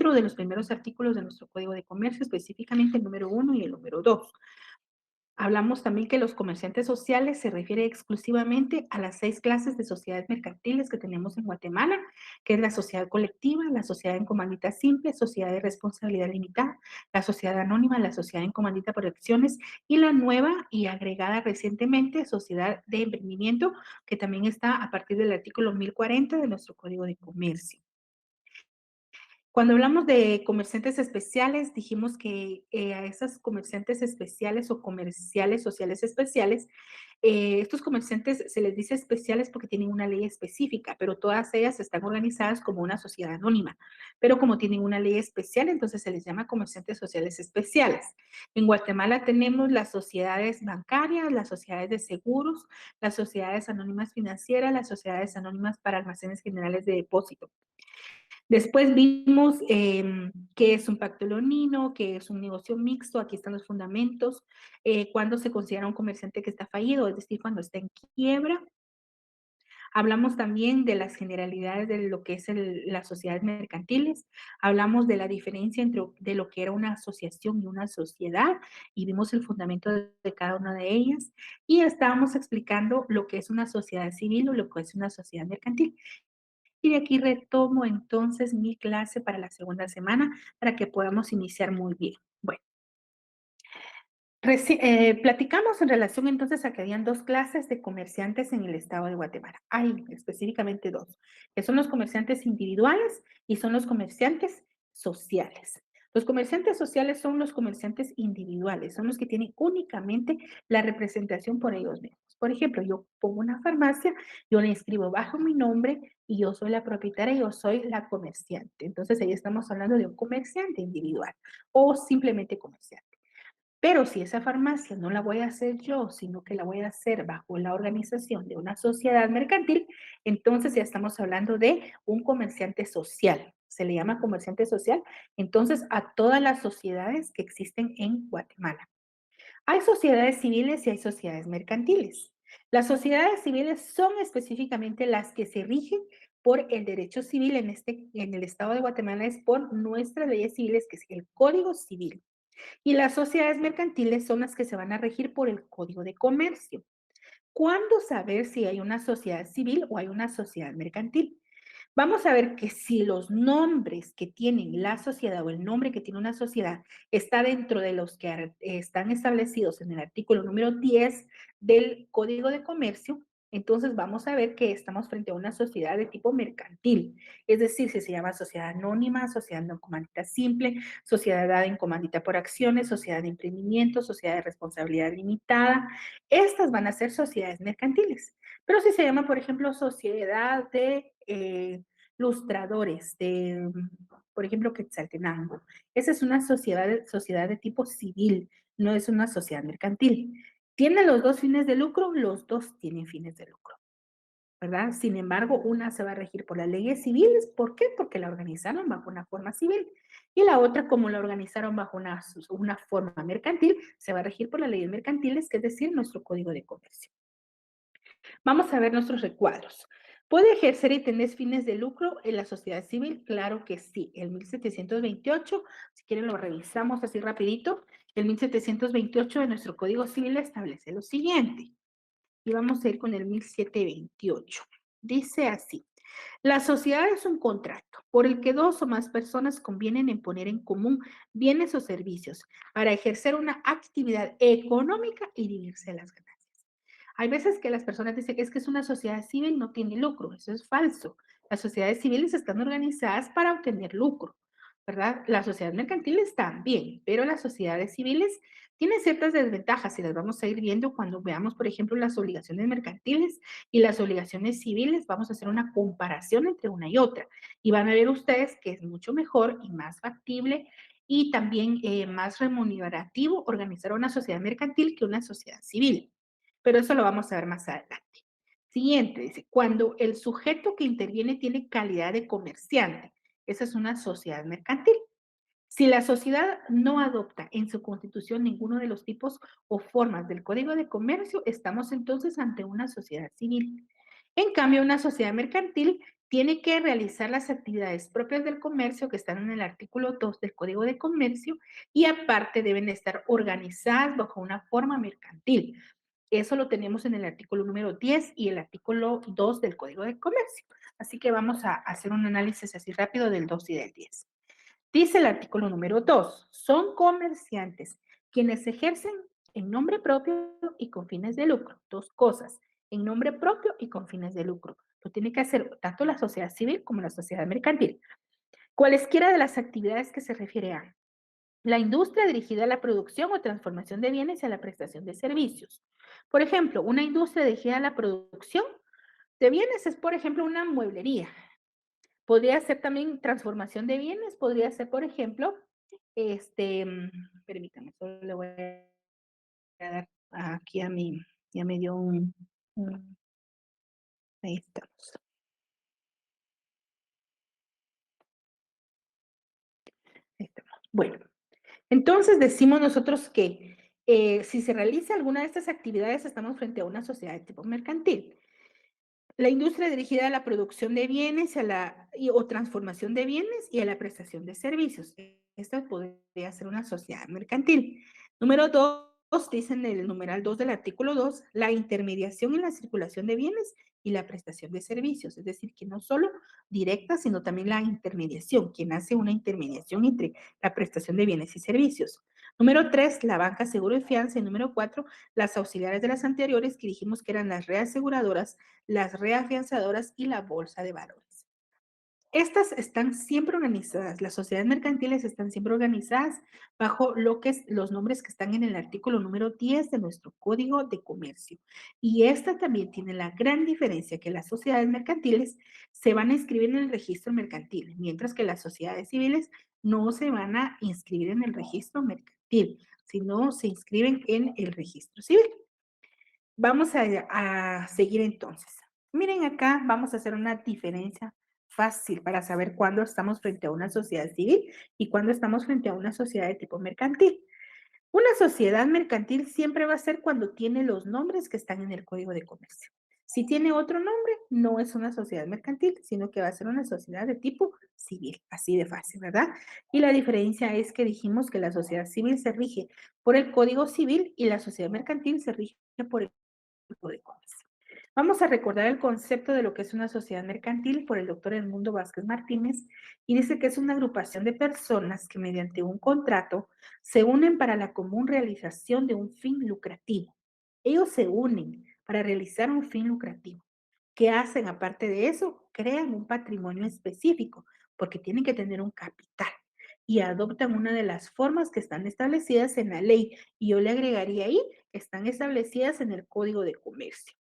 4 de los primeros artículos de nuestro Código de Comercio, específicamente el número 1 y el número 2. Hablamos también que los comerciantes sociales se refiere exclusivamente a las 6 clases de sociedades mercantiles que tenemos en Guatemala, que es la sociedad colectiva, la sociedad en comandita simple, sociedad de responsabilidad limitada, la sociedad anónima, la sociedad en comandita por acciones y la nueva y agregada recientemente sociedad de emprendimiento, que también está a partir del artículo 1040 de nuestro Código de Comercio. Cuando hablamos de comerciantes especiales, dijimos que a esas comerciantes especiales o comerciales sociales especiales, estos comerciantes se les dice especiales porque tienen una ley específica, pero todas ellas están organizadas como una sociedad anónima. Pero como tienen una ley especial, entonces se les llama comerciantes sociales especiales. En Guatemala tenemos las sociedades bancarias, las sociedades de seguros, las sociedades anónimas financieras, las sociedades anónimas para almacenes generales de depósito. Después vimos qué es un pacto leonino, qué es un negocio mixto, aquí están los fundamentos, cuándo se considera un comerciante que está fallido, es decir, cuando está en quiebra. Hablamos también de las generalidades de lo que es las sociedades mercantiles, hablamos de la diferencia entre de lo que era una asociación y una sociedad, y vimos el fundamento de cada una de ellas, y estábamos explicando lo que es una sociedad civil o lo que es una sociedad mercantil. Y de aquí retomo entonces mi clase para la segunda semana para que podamos iniciar muy bien. Bueno, platicamos en relación entonces a que habían dos clases de comerciantes en el estado de Guatemala. Hay específicamente dos, que son los comerciantes individuales y son los comerciantes sociales. Los comerciantes sociales son los comerciantes individuales, son los que tienen únicamente la representación por ellos mismos. Por ejemplo, yo pongo una farmacia, yo la inscribo bajo mi nombre y yo soy la propietaria, yo soy la comerciante. Entonces ahí estamos hablando de un comerciante individual o simplemente comerciante. Pero si esa farmacia no la voy a hacer yo, sino que la voy a hacer bajo la organización de una sociedad mercantil, entonces ya estamos hablando de un comerciante social. Se le llama comerciante social, entonces a todas las sociedades que existen en Guatemala. Hay sociedades civiles y hay sociedades mercantiles. Las sociedades civiles son específicamente las que se rigen por el derecho civil en el estado de Guatemala, es por nuestras leyes civiles, que es el Código Civil. Y las sociedades mercantiles son las que se van a regir por el Código de Comercio. ¿Cuándo saber si hay una sociedad civil o hay una sociedad mercantil? Vamos a ver que si los nombres que tienen la sociedad o el nombre que tiene una sociedad está dentro de los que están establecidos en el artículo número 10 del Código de Comercio, entonces vamos a ver que estamos frente a una sociedad de tipo mercantil. Es decir, si se llama sociedad anónima, sociedad no comandita simple, sociedad en comandita por acciones, sociedad de emprendimiento, sociedad de responsabilidad limitada, estas van a ser sociedades mercantiles. Pero si se llama, por ejemplo, sociedad de lustradores, de, por ejemplo, Quetzaltenango, esa es una sociedad de tipo civil, no es una sociedad mercantil. ¿Tiene los dos fines de lucro? Los dos tienen fines de lucro, ¿verdad? Sin embargo, una se va a regir por las leyes civiles. ¿Por qué? Porque la organizaron bajo una forma civil. Y la otra, como la organizaron bajo una forma mercantil, se va a regir por las leyes mercantiles, que es decir, nuestro Código de Comercio. Vamos a ver nuestros recuadros. ¿Puede ejercer y tener fines de lucro en la sociedad civil? Claro que sí. El 1728, si quieren lo revisamos así rapidito, el 1728 de nuestro Código Civil establece lo siguiente. Y vamos a ir con el 1728. Dice así: la sociedad es un contrato por el que dos o más personas convienen en poner en común bienes o servicios para ejercer una actividad económica y dividirse las ganancias. Hay veces que las personas dicen que es una sociedad civil, no tiene lucro. Eso es falso. Las sociedades civiles están organizadas para obtener lucro, ¿verdad? Las sociedades mercantiles también, pero las sociedades civiles tienen ciertas desventajas y las vamos a ir viendo cuando veamos, por ejemplo, las obligaciones mercantiles y las obligaciones civiles. Vamos a hacer una comparación entre una y otra y van a ver ustedes que es mucho mejor y más factible y también más remunerativo organizar una sociedad mercantil que una sociedad civil. Pero eso lo vamos a ver más adelante. Siguiente, dice, cuando el sujeto que interviene tiene calidad de comerciante, esa es una sociedad mercantil. Si la sociedad no adopta en su constitución ninguno de los tipos o formas del Código de Comercio, estamos entonces ante una sociedad civil. En cambio, una sociedad mercantil tiene que realizar las actividades propias del comercio que están en el artículo 2 del Código de Comercio y aparte deben estar organizadas bajo una forma mercantil. Eso lo tenemos en el artículo número 10 y el artículo 2 del Código de Comercio. Así que vamos a hacer un análisis así rápido del 2 y del 10. Dice el artículo número 2, son comerciantes quienes ejercen en nombre propio y con fines de lucro. Dos cosas, en nombre propio y con fines de lucro. Lo tiene que hacer tanto la sociedad civil como la sociedad mercantil. Cualesquiera de las actividades que se refiere a la industria dirigida a la producción o transformación de bienes y a la prestación de servicios. Por ejemplo, una industria dirigida a la producción de bienes es, por ejemplo, una mueblería. Podría ser también transformación de bienes, podría ser, por ejemplo, permítame, solo le voy a dar aquí a mí, ya me dio ahí estamos. Ahí estamos. Bueno, entonces decimos nosotros que si se realiza alguna de estas actividades, estamos frente a una sociedad de tipo mercantil. La industria dirigida a la producción de bienes o transformación de bienes y a la prestación de servicios. Esta podría ser una sociedad mercantil. Número 2, dicen en el numeral 2 del artículo 2, la intermediación en la circulación de bienes y la prestación de servicios. Es decir, que no solo directa, sino también la intermediación, quien hace una intermediación entre la prestación de bienes y servicios. Número 3, la banca, seguro y fianza. Y número 4, las auxiliares de las anteriores, que dijimos que eran las reaseguradoras, las reafianzadoras y la bolsa de valores. Estas están siempre organizadas, las sociedades mercantiles están siempre organizadas bajo los nombres que están en el artículo número 10 de nuestro Código de Comercio. Y esta también tiene la gran diferencia que las sociedades mercantiles se van a inscribir en el registro mercantil, mientras que las sociedades civiles no se van a inscribir en el registro mercantil, sino se inscriben en el registro civil. Vamos a seguir entonces. Miren acá, vamos a hacer una diferencia fácil para saber cuándo estamos frente a una sociedad civil y cuándo estamos frente a una sociedad de tipo mercantil. Una sociedad mercantil siempre va a ser cuando tiene los nombres que están en el Código de Comercio. Si tiene otro nombre, no es una sociedad mercantil, sino que va a ser una sociedad de tipo civil, así de fácil, ¿verdad? Y la diferencia es que dijimos que la sociedad civil se rige por el Código Civil y la sociedad mercantil se rige por el Código de Comercio. Vamos a recordar el concepto de lo que es una sociedad mercantil por el doctor Edmundo Vázquez Martínez y dice que es una agrupación de personas que mediante un contrato se unen para la común realización de un fin lucrativo. Ellos se unen para realizar un fin lucrativo. ¿Qué hacen aparte de eso? Crean un patrimonio específico porque tienen que tener un capital y adoptan una de las formas que están establecidas en la ley y yo le agregaría ahí, están establecidas en el Código de Comercio.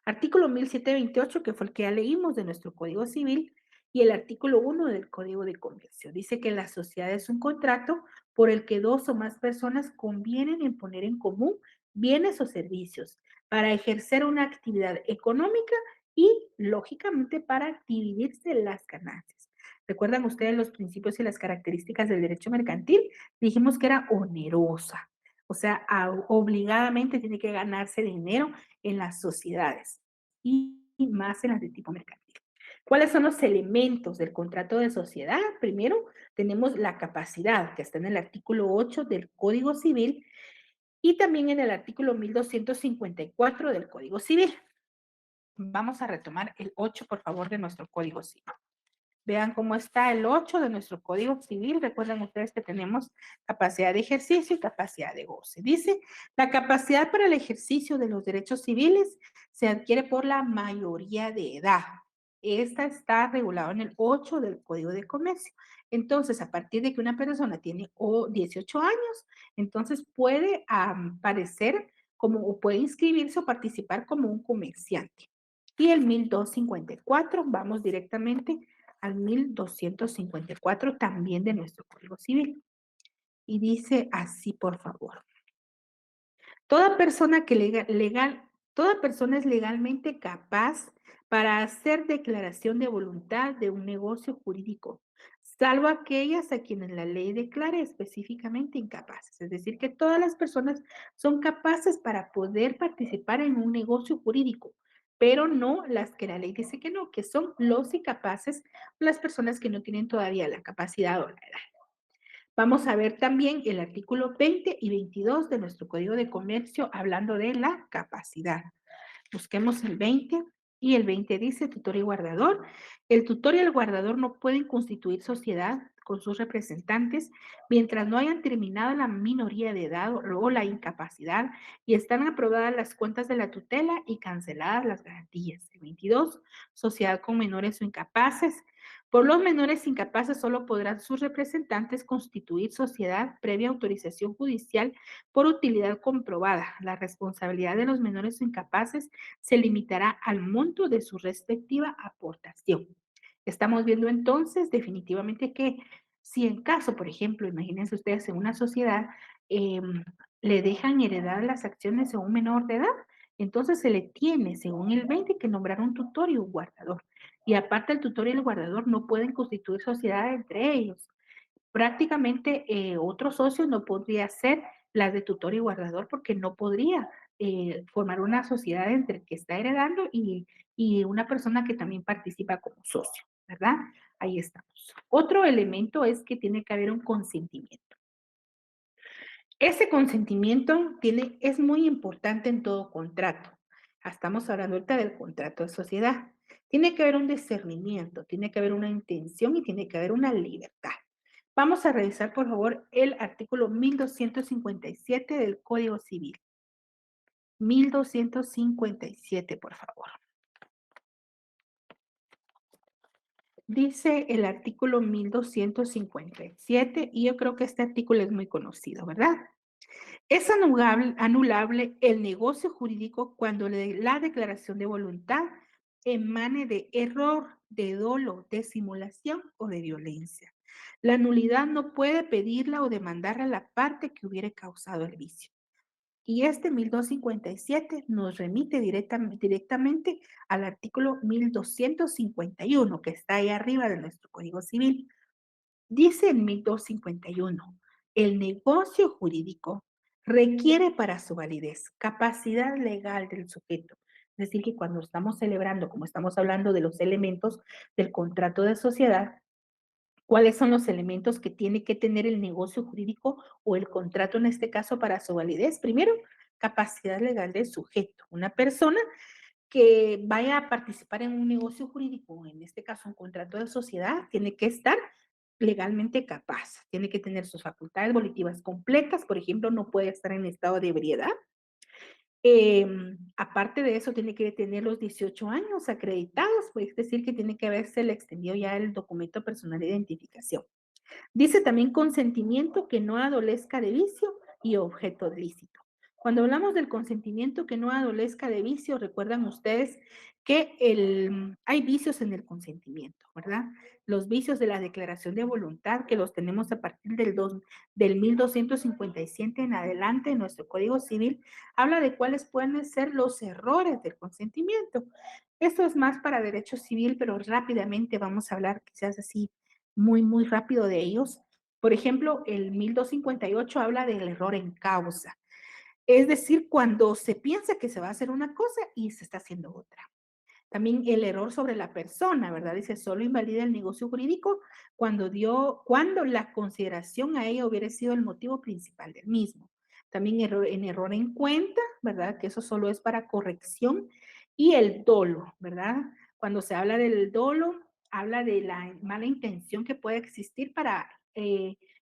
Artículo 1728, que fue el que ya leímos de nuestro Código Civil, y el artículo 1 del Código de Comercio. Dice que la sociedad es un contrato por el que dos o más personas convienen en poner en común bienes o servicios para ejercer una actividad económica y, lógicamente, para dividirse las ganancias. ¿Recuerdan ustedes los principios y las características del derecho mercantil? Dijimos que era onerosa, o sea, obligadamente tiene que ganarse dinero en las sociedades y más en las de tipo mercantil. ¿Cuáles son los elementos del contrato de sociedad? Primero, tenemos la capacidad, que está en el artículo 8 del Código Civil y también en el artículo 1254 del Código Civil. Vamos a retomar el 8, por favor, de nuestro Código Civil. Vean cómo está el 8 de nuestro Código Civil. Recuerden ustedes que tenemos capacidad de ejercicio y capacidad de goce. Dice, la capacidad para el ejercicio de los derechos civiles se adquiere por la mayoría de edad. Esta está regulada en el 8 del Código de Comercio. Entonces, a partir de que una persona tiene 18 años, entonces puede aparecer como, o puede inscribirse o participar como un comerciante. Y el 1254, vamos directamente al 1254 también de nuestro Código Civil. Y dice así, por favor. Toda persona toda persona es legalmente capaz para hacer declaración de voluntad de un negocio jurídico, salvo aquellas a quienes la ley declare específicamente incapaces. Es decir, que todas las personas son capaces para poder participar en un negocio jurídico, pero no las que la ley dice que no, que son los incapaces, las personas que no tienen todavía la capacidad o la edad. Vamos a ver también el artículo 20 y 22 de nuestro Código de Comercio hablando de la capacidad. Busquemos el 20 y el 20 dice tutor y guardador. El tutor y el guardador no pueden constituir sociedad con sus representantes mientras no hayan terminado la minoría de edad o la incapacidad y están aprobadas las cuentas de la tutela y canceladas las garantías. El 22, sociedad con menores o incapaces. Por los menores incapaces solo podrán sus representantes constituir sociedad previa autorización judicial por utilidad comprobada. La responsabilidad de los menores o incapaces se limitará al monto de su respectiva aportación. Estamos viendo entonces definitivamente que si en caso, por ejemplo, imagínense ustedes en una sociedad, eh, le dejan heredar las acciones a un menor de edad, entonces se le tiene, según el 20, que nombrar un tutor y un guardador. Y aparte el tutor y el guardador no pueden constituir sociedad entre ellos. Prácticamente otro socio no podría ser las de tutor y guardador porque no podría formar una sociedad entre el que está heredando y una persona que también participa como socio, ¿verdad? Ahí estamos. Otro elemento es que tiene que haber un consentimiento. Ese consentimiento es muy importante en todo contrato. Estamos hablando ahorita del contrato de sociedad. Tiene que haber un discernimiento, tiene que haber una intención y tiene que haber una libertad. Vamos a revisar, por favor, el artículo 1257 del Código Civil. 1257, por favor. Dice el artículo 1257 y yo creo que este artículo es muy conocido, ¿verdad? Es anulable el negocio jurídico cuando la declaración de voluntad emane de error, de dolo, de simulación o de violencia. La nulidad no puede pedirla o demandarla a la parte que hubiere causado el vicio. Y este 1257 nos remite directamente al artículo 1251 que está ahí arriba de nuestro Código Civil. Dice el 1251, el negocio jurídico requiere para su validez capacidad legal del sujeto. Es decir, que cuando estamos celebrando, como estamos hablando de los elementos del contrato de sociedad, ¿cuáles son los elementos que tiene que tener el negocio jurídico o el contrato en este caso para su validez? Primero, capacidad legal del sujeto. Una persona que vaya a participar en un negocio jurídico, en este caso un contrato de sociedad, tiene que estar legalmente capaz, tiene que tener sus facultades volitivas completas, por ejemplo, no puede estar en estado de ebriedad. Aparte de eso, tiene que tener los 18 años acreditados, pues es decir, que tiene que haberse le extendido ya el documento personal de identificación. Dice también consentimiento que no adolezca de vicio y objeto de lícito. Cuando hablamos del consentimiento que no adolezca de vicio, recuerdan ustedes que hay vicios en el consentimiento, ¿verdad? Los vicios de la declaración de voluntad, que los tenemos a partir del 1257 en adelante en nuestro Código Civil, habla de cuáles pueden ser los errores del consentimiento. Esto es más para derecho civil, pero rápidamente vamos a hablar quizás así muy rápido de ellos. Por ejemplo, el 1258 habla del error en causa. Es decir, cuando se piensa que se va a hacer una cosa y se está haciendo otra. También el error sobre la persona, ¿verdad? Dice, solo invalida el negocio jurídico cuando la consideración a ella hubiera sido el motivo principal del mismo. También error en cuenta, ¿verdad? Que eso solo es para corrección. Y el dolo, ¿verdad? Cuando se habla del dolo, habla de la mala intención que puede existir para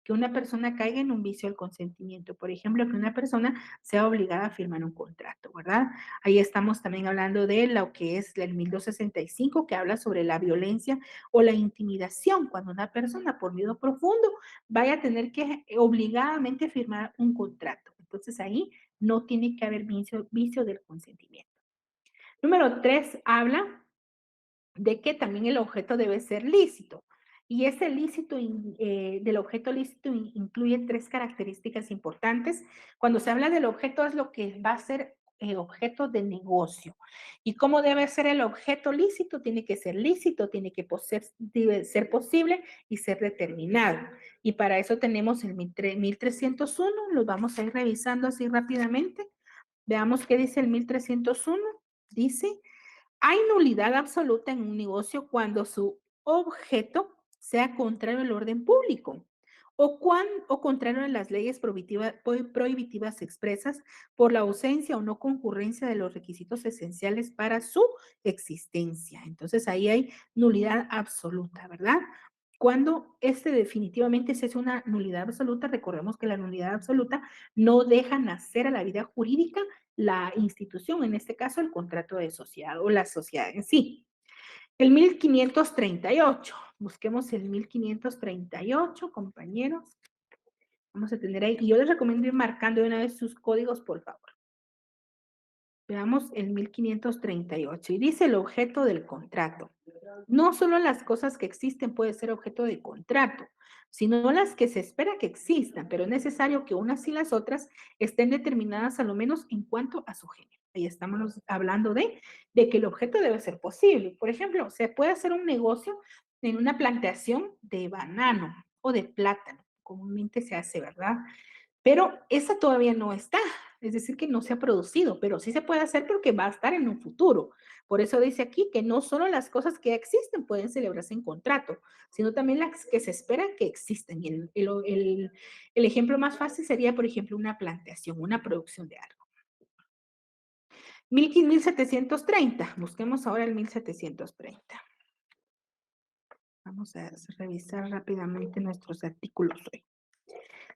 que una persona caiga en un vicio del consentimiento. Por ejemplo, que una persona sea obligada a firmar un contrato, ¿verdad? Ahí estamos también hablando de lo que es el 1265, que habla sobre la violencia o la intimidación, cuando una persona por miedo profundo vaya a tener que obligadamente firmar un contrato. Entonces ahí no tiene que haber vicio del consentimiento. Número 3 habla de que también el objeto debe ser lícito. Y ese lícito del objeto lícito incluye tres características importantes. Cuando se habla del objeto es lo que va a ser objeto de negocio. ¿Y cómo debe ser el objeto lícito? Tiene que ser lícito, debe ser posible y ser determinado. Y para eso tenemos el 1301, lo vamos a ir revisando así rápidamente. Veamos qué dice el 1301. Dice, Hay nulidad absoluta en un negocio cuando su objeto sea contrario al orden público o contrario a las leyes prohibitivas expresas por la ausencia o no concurrencia de los requisitos esenciales para su existencia. Entonces ahí hay nulidad absoluta, ¿verdad? Cuando definitivamente se es una nulidad absoluta, recordemos que la nulidad absoluta no deja nacer a la vida jurídica la institución, en este caso el contrato de sociedad o la sociedad en sí. El 1538, busquemos el 1538, compañeros. Vamos a tener ahí, y yo les recomiendo ir marcando de una vez sus códigos, por favor. Veamos el 1538 y dice el objeto del contrato. No solo las cosas que existen pueden ser objeto de contrato, sino las que se espera que existan, pero es necesario que unas y las otras estén determinadas a lo menos en cuanto a su género. Ahí estamos hablando de que el objeto debe ser posible. Por ejemplo, se puede hacer un negocio en una plantación de banano o de plátano, comúnmente se hace, ¿verdad? Pero esa todavía no está, es decir, que no se ha producido, pero sí se puede hacer porque va a estar en un futuro. Por eso dice aquí que no solo las cosas que existen pueden celebrarse en contrato, sino también las que se espera que existen. El ejemplo más fácil sería, por ejemplo, una plantación, una producción de algo. 1730, busquemos ahora el 1730. Vamos a revisar rápidamente nuestros artículos hoy.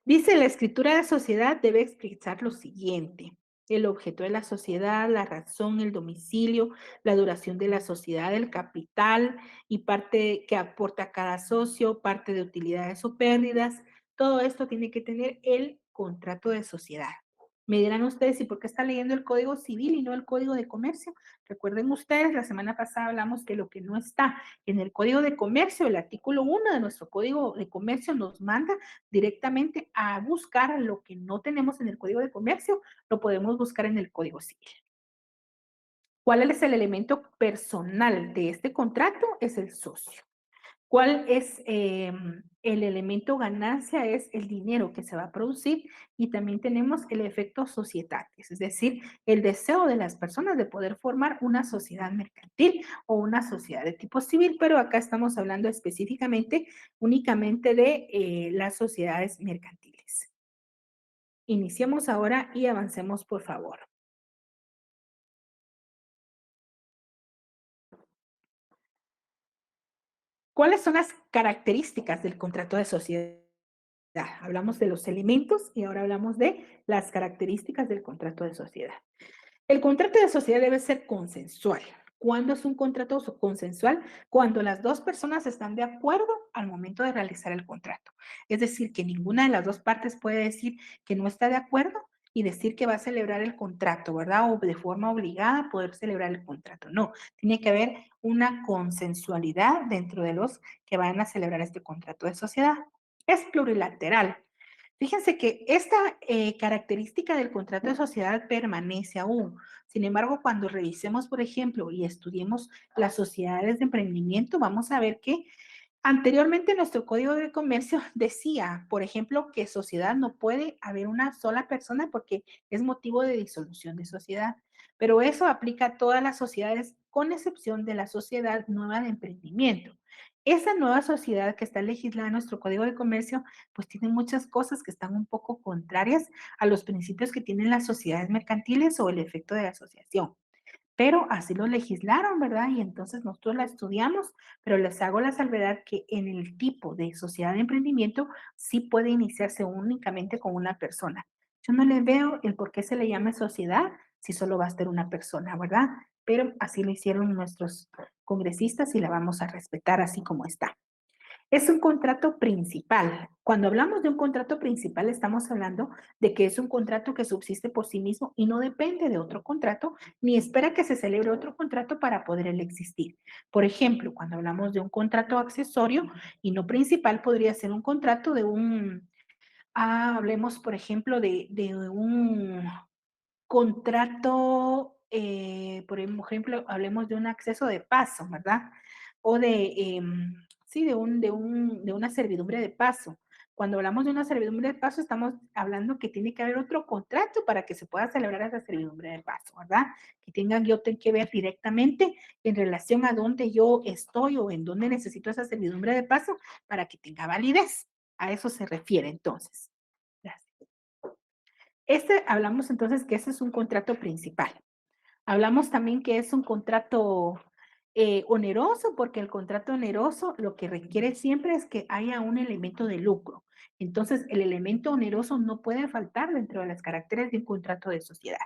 Dice, la escritura de la sociedad debe expresar lo siguiente: el objeto de la sociedad, la razón, el domicilio, la duración de la sociedad, el capital y parte que aporta cada socio, parte de utilidades o pérdidas. Todo esto tiene que tener el contrato de sociedad. Me dirán ustedes, ¿y por qué está leyendo el Código Civil y no el Código de Comercio? Recuerden ustedes, la semana pasada hablamos que lo que no está en el Código de Comercio, el artículo 1 de nuestro Código de Comercio nos manda directamente a buscar lo que no tenemos en el Código de Comercio, lo podemos buscar en el Código Civil. ¿Cuál es el elemento personal de este contrato? Es el socio. ¿Cuál es el elemento ganancia? Es el dinero que se va a producir y también tenemos el efecto societatis, es decir, el deseo de las personas de poder formar una sociedad mercantil o una sociedad de tipo civil, pero acá estamos hablando específicamente únicamente de las sociedades mercantiles. Iniciemos ahora y avancemos, por favor. ¿Cuáles son las características del contrato de sociedad? Hablamos de los elementos y ahora hablamos de las características del contrato de sociedad. El contrato de sociedad debe ser consensual. ¿Cuándo es un contrato consensual? Cuando las dos personas están de acuerdo al momento de realizar el contrato. Es decir, que ninguna de las dos partes puede decir que no está de acuerdo y decir que va a celebrar el contrato, ¿verdad? O de forma obligada poder celebrar el contrato. No, tiene que haber una consensualidad dentro de los que van a celebrar este contrato de sociedad. Es plurilateral. Fíjense que esta característica del contrato de sociedad permanece aún. Sin embargo, cuando revisemos, por ejemplo, y estudiemos las sociedades de emprendimiento, vamos a ver que anteriormente nuestro Código de Comercio decía, por ejemplo, que sociedad no puede haber una sola persona porque es motivo de disolución de sociedad. Pero eso aplica a todas las sociedades con excepción de la sociedad nueva de emprendimiento. Esa nueva sociedad que está legislada en nuestro Código de Comercio, pues tiene muchas cosas que están un poco contrarias a los principios que tienen las sociedades mercantiles o el efecto de la asociación. Pero así lo legislaron, ¿verdad? Y entonces nosotros la estudiamos, pero les hago la salvedad que en el tipo de sociedad de emprendimiento sí puede iniciarse únicamente con una persona. Yo no le veo el por qué se le llame sociedad si solo va a ser una persona, ¿verdad? Pero así lo hicieron nuestros congresistas y la vamos a respetar así como está. Es un contrato principal. Cuando hablamos de un contrato principal, estamos hablando de que es un contrato que subsiste por sí mismo y no depende de otro contrato, ni espera que se celebre otro contrato para poder él existir. Por ejemplo, cuando hablamos de un contrato accesorio y no principal, podría ser un contrato de hablemos, por ejemplo, de un contrato, por ejemplo, hablemos de un acceso de paso, ¿verdad? O sí, de una servidumbre de paso. Cuando hablamos de una servidumbre de paso, estamos hablando que tiene que haber otro contrato para que se pueda celebrar esa servidumbre de paso, ¿verdad? Que tengan yo que ver directamente en relación a dónde yo estoy o en dónde necesito esa servidumbre de paso para que tenga validez. A eso se refiere entonces. Gracias. Hablamos entonces que ese es un contrato principal. Hablamos también que es un contrato oneroso, porque el contrato oneroso lo que requiere siempre es que haya un elemento de lucro. Entonces, el elemento oneroso no puede faltar dentro de las caracteres de un contrato de sociedad.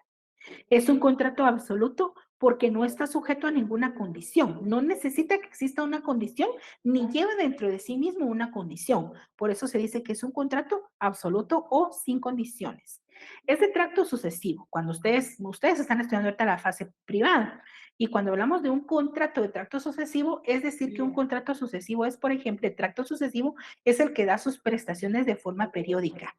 Es un contrato absoluto porque no está sujeto a ninguna condición. No necesita que exista una condición ni lleva dentro de sí mismo una condición. Por eso se dice que es un contrato absoluto o sin condiciones. Es de tracto sucesivo. Cuando ustedes están estudiando ahorita la fase privada y cuando hablamos de un contrato de tracto sucesivo, es decir que un contrato sucesivo es, por ejemplo, el tracto sucesivo es el que da sus prestaciones de forma periódica.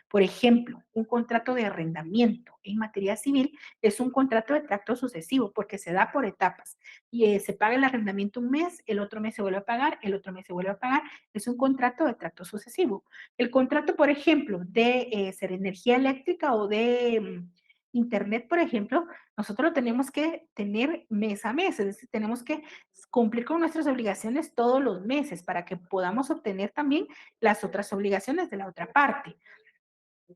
Por ejemplo, un contrato de arrendamiento en materia civil es un contrato de tracto sucesivo porque se da por etapas y se paga el arrendamiento un mes, el otro mes se vuelve a pagar, el otro mes se vuelve a pagar. Es un contrato de tracto sucesivo. El contrato, por ejemplo, de ser energía eléctrica o de internet, por ejemplo, nosotros lo tenemos que tener mes a mes, es decir, tenemos que cumplir con nuestras obligaciones todos los meses para que podamos obtener también las otras obligaciones de la otra parte.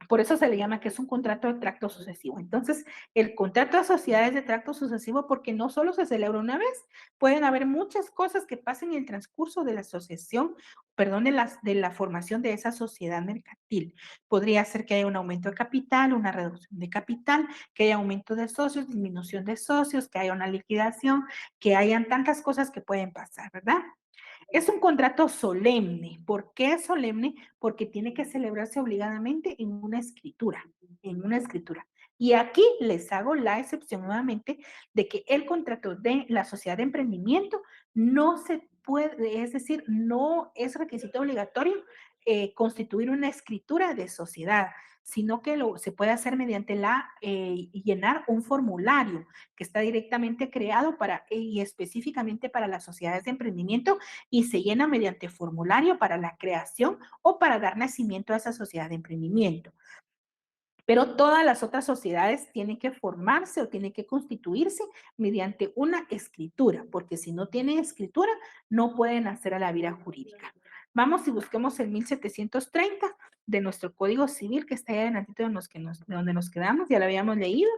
Por eso se le llama que es un contrato de tracto sucesivo. Entonces, el contrato de sociedad es de tracto sucesivo porque no solo se celebra una vez, pueden haber muchas cosas que pasen en el transcurso de la asociación, perdón, de la formación de esa sociedad mercantil. Podría ser que haya un aumento de capital, una reducción de capital, que haya aumento de socios, disminución de socios, que haya una liquidación, que hayan tantas cosas que pueden pasar, ¿verdad? Es un contrato solemne. ¿Por qué es solemne? Porque tiene que celebrarse obligadamente en una escritura, en una escritura. Y aquí les hago la excepción nuevamente de que el contrato de la sociedad de emprendimiento no se puede, es decir, no es requisito obligatorio constituir una escritura de sociedad, sino que se puede hacer mediante llenar un formulario que está directamente creado y específicamente para las sociedades de emprendimiento y se llena mediante formulario para la creación o para dar nacimiento a esa sociedad de emprendimiento. Pero todas las otras sociedades tienen que formarse o tienen que constituirse mediante una escritura, porque si no tienen escritura, no pueden hacer a la vida jurídica. Vamos y busquemos el 1730 de nuestro Código Civil, que está ahí adelantito de donde nos quedamos, ya lo habíamos leído.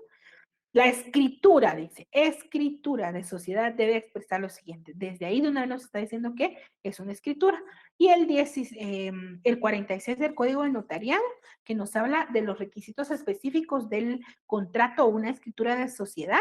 La escritura, dice, escritura de sociedad debe expresar lo siguiente. Desde ahí de una vez nos está diciendo que es una escritura. Y el 46 del Código de Notariado, que nos habla de los requisitos específicos del contrato o una escritura de sociedad.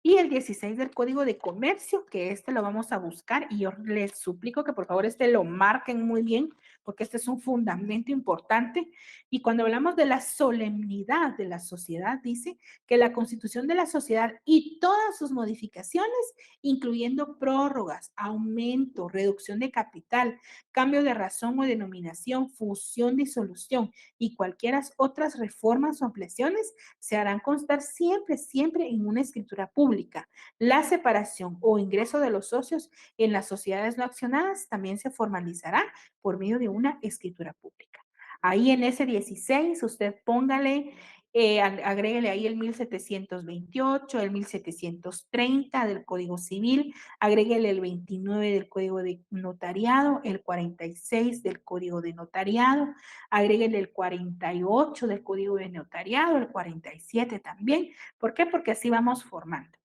Y el 16 del Código de Comercio, que este lo vamos a buscar y yo les suplico que por favor este lo marquen muy bien, porque este es un fundamento importante. Y cuando hablamos de la solemnidad de la sociedad, dice que la constitución de la sociedad y todas sus modificaciones, incluyendo prórrogas, aumento, reducción de capital, cambio de razón o denominación, fusión, disolución y cualquiera otras reformas o ampliaciones, se harán constar siempre, siempre en una escritura pública. La separación o ingreso de los socios en las sociedades no accionadas también se formalizará por medio de una escritura pública. Ahí en ese 16 usted póngale agréguele ahí el 1728, el 1730 del Código Civil, agréguele el 29 del Código de Notariado, el 46 del Código de Notariado, agréguele el 48 del Código de Notariado, el 47 también. ¿Por qué? Porque así vamos formando.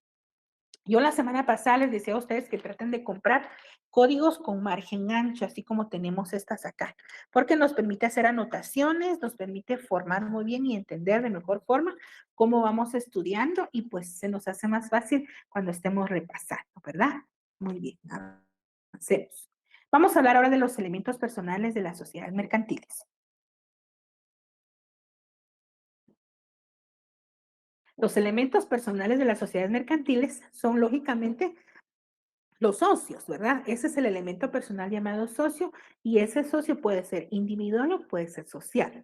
Yo la semana pasada les decía a ustedes que traten de comprar códigos con margen ancho, así como tenemos estas acá, porque nos permite hacer anotaciones, nos permite formar muy bien y entender de mejor forma cómo vamos estudiando y pues se nos hace más fácil cuando estemos repasando, ¿verdad? Muy bien, avancemos. Vamos a hablar ahora de los elementos personales de las sociedades mercantiles. Los elementos personales de las sociedades mercantiles son lógicamente los socios, ¿verdad? Ese es el elemento personal llamado socio y ese socio puede ser individual o puede ser social.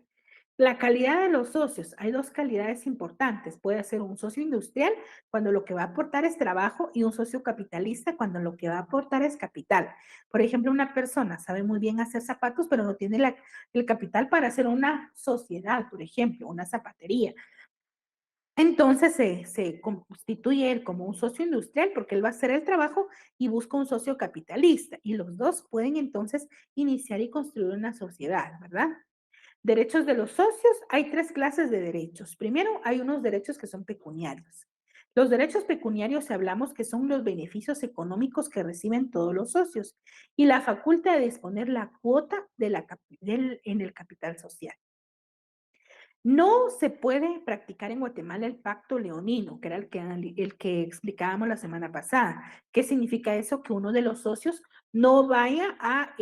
La calidad de los socios. Hay dos calidades importantes. Puede ser un socio industrial cuando lo que va a aportar es trabajo y un socio capitalista cuando lo que va a aportar es capital. Por ejemplo, una persona sabe muy bien hacer zapatos, pero no tiene el capital para hacer una sociedad, por ejemplo, una zapatería. Entonces se constituye él como un socio industrial porque él va a hacer el trabajo y busca un socio capitalista. Y los dos pueden entonces iniciar y construir una sociedad, ¿verdad? Derechos de los socios, hay tres clases de derechos. Primero, hay unos derechos que son pecuniarios. Los derechos pecuniarios hablamos que son los beneficios económicos que reciben todos los socios y la facultad de disponer la cuota en el capital social. No se puede practicar en Guatemala el pacto leonino, que era el que explicábamos la semana pasada. ¿Qué significa eso? Que uno de los socios no vaya a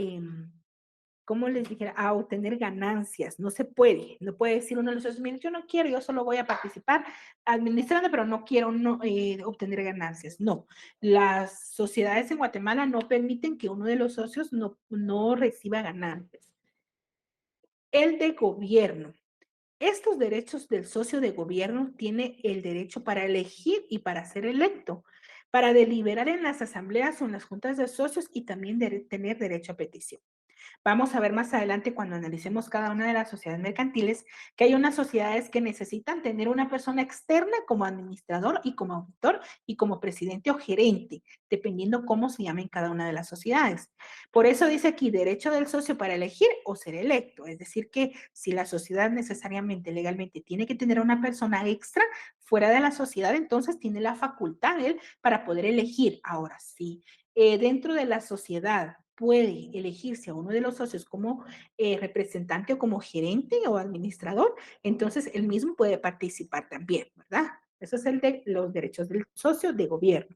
¿cómo les dijera? A obtener ganancias. No se puede. No puede decir uno de los socios, mire, yo no quiero, yo solo voy a participar administrando, pero no quiero obtener ganancias. No. Las sociedades en Guatemala no permiten que uno de los socios no reciba ganancias. El de gobierno. Estos derechos del socio de gobierno tiene el derecho para elegir y para ser electo, para deliberar en las asambleas o en las juntas de socios y también tener derecho a petición. Vamos a ver más adelante cuando analicemos cada una de las sociedades mercantiles que hay unas sociedades que necesitan tener una persona externa como administrador y como auditor y como presidente o gerente, dependiendo cómo se llamen cada una de las sociedades. Por eso dice aquí derecho del socio para elegir o ser electo, es decir que si la sociedad necesariamente legalmente tiene que tener una persona extra fuera de la sociedad, entonces tiene la facultad él para poder elegir. Ahora sí, dentro de la sociedad puede elegirse a uno de los socios como representante o como gerente o administrador, entonces él mismo puede participar también, ¿verdad? Eso es el de los derechos del socio de gobierno.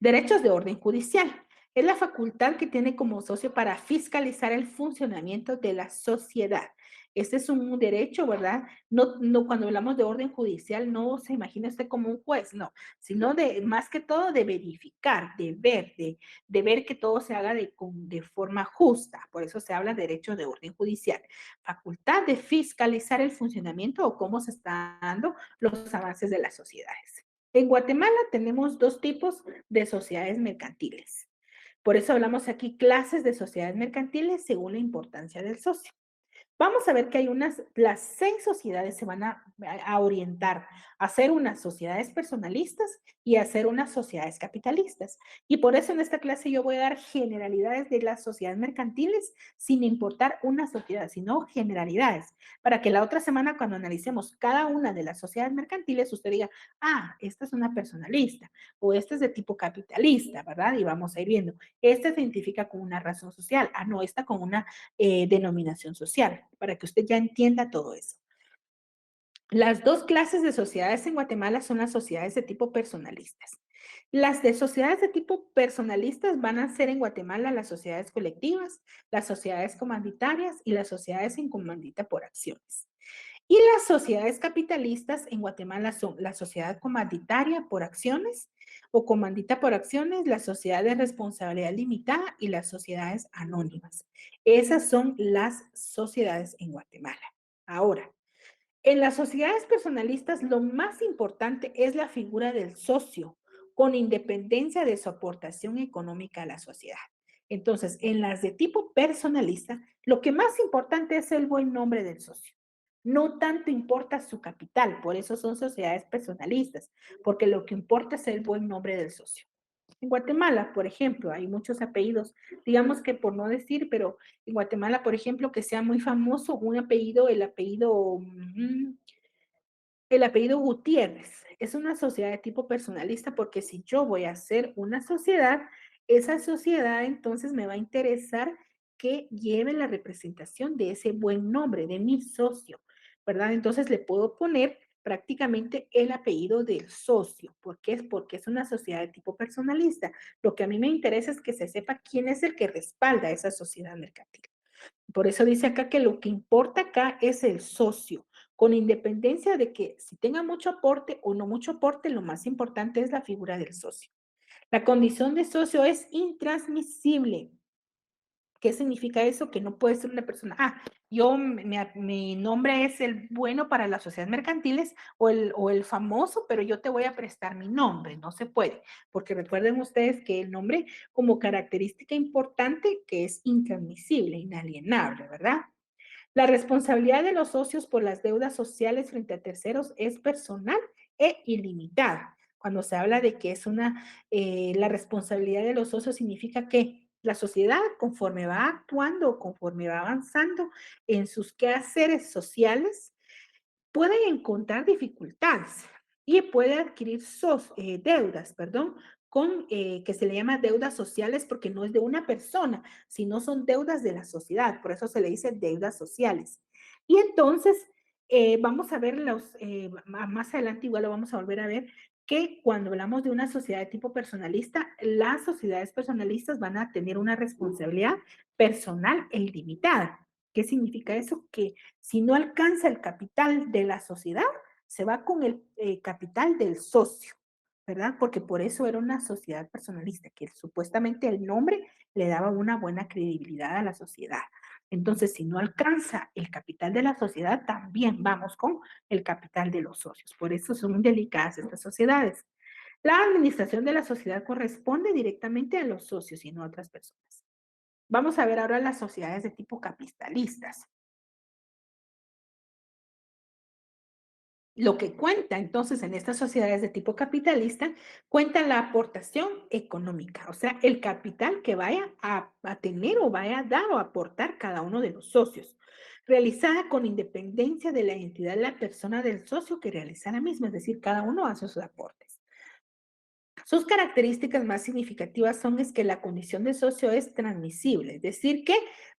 Derechos de orden judicial. Es la facultad que tiene como socio para fiscalizar el funcionamiento de la sociedad. Este es un derecho, ¿verdad? No, cuando hablamos de orden judicial, no se imagina usted como un juez, no, sino de más que todo de verificar, de ver que todo se haga de forma justa. Por eso se habla de derecho de orden judicial. Facultad de fiscalizar el funcionamiento o cómo se están dando los avances de las sociedades. En Guatemala tenemos dos tipos de sociedades mercantiles. Por eso hablamos aquí clases de sociedades mercantiles según la importancia del socio. Vamos a ver que las 6 sociedades se van a orientar a ser unas sociedades personalistas y a ser unas sociedades capitalistas. Y por eso en esta clase yo voy a dar generalidades de las sociedades mercantiles sin importar una sociedad, sino generalidades, para que la otra semana cuando analicemos cada una de las sociedades mercantiles, usted diga, ah, esta es una personalista o esta es de tipo capitalista, ¿verdad? Y vamos a ir viendo, esta se identifica con una razón social, ah, no, esta con una denominación social, para que usted ya entienda todo eso. Las dos clases de sociedades en Guatemala son las sociedades de tipo personalistas. Las de sociedades de tipo personalistas van a ser en Guatemala las sociedades colectivas, las sociedades comanditarias y las sociedades en comandita por acciones. Y las sociedades capitalistas en Guatemala son la sociedad comanditaria por acciones o comandita por acciones, la sociedad de responsabilidad limitada y las sociedades anónimas. Esas son las sociedades en Guatemala. Ahora, en las sociedades personalistas, lo más importante es la figura del socio, con independencia de su aportación económica a la sociedad. Entonces, en las de tipo personalista, lo que más importante es el buen nombre del socio. No tanto importa su capital, por eso son sociedades personalistas, porque lo que importa es el buen nombre del socio. En Guatemala, por ejemplo, hay muchos apellidos, digamos que por no decir, pero en Guatemala, por ejemplo, que sea muy famoso un apellido, el apellido Gutiérrez. Es una sociedad de tipo personalista porque si yo voy a hacer una sociedad, esa sociedad entonces me va a interesar que lleve la representación de ese buen nombre, de mi socio, ¿verdad? Entonces le puedo poner prácticamente el apellido del socio. ¿Por qué? Porque es una sociedad de tipo personalista. Lo que a mí me interesa es que se sepa quién es el que respalda esa sociedad mercantil. Por eso dice acá que lo que importa acá es el socio, con independencia de que si tenga mucho aporte o no mucho aporte, lo más importante es la figura del socio. La condición de socio es intransmisible. ¿Qué significa eso? Que no puede ser una persona, mi nombre es el bueno para las sociedades mercantiles o el famoso, pero yo te voy a prestar mi nombre. No se puede, porque recuerden ustedes que el nombre como característica importante que es intransmisible, inalienable, ¿verdad? La responsabilidad de los socios por las deudas sociales frente a terceros es personal e ilimitada. Cuando se habla de que es la responsabilidad de los socios significa que la sociedad, conforme va actuando, conforme va avanzando en sus quehaceres sociales, pueden encontrar dificultades y puede adquirir deudas, perdón, que se le llama deudas sociales porque no es de una persona, sino son deudas de la sociedad, por eso se le dice deudas sociales. Y entonces vamos a ver más adelante, igual lo vamos a volver a ver, que cuando hablamos de una sociedad de tipo personalista, las sociedades personalistas van a tener una responsabilidad personal e ilimitada. ¿Qué significa eso? Que si no alcanza el capital de la sociedad, se va con el capital del socio, ¿verdad? Porque por eso era una sociedad personalista, que supuestamente el nombre le daba una buena credibilidad a la sociedad. Entonces, si no alcanza el capital de la sociedad, también vamos con el capital de los socios. Por eso son delicadas estas sociedades. La administración de la sociedad corresponde directamente a los socios y no a otras personas. Vamos a ver ahora las sociedades de tipo capitalistas. Lo que cuenta entonces en estas sociedades de tipo capitalista, cuenta la aportación económica, o sea, el capital que vaya a tener o vaya a dar o aportar cada uno de los socios, realizada con independencia de la entidad de la persona del socio que realiza la misma, es decir, cada uno hace sus aportes. Sus características más significativas son es que la condición de socio es transmisible, es decir, que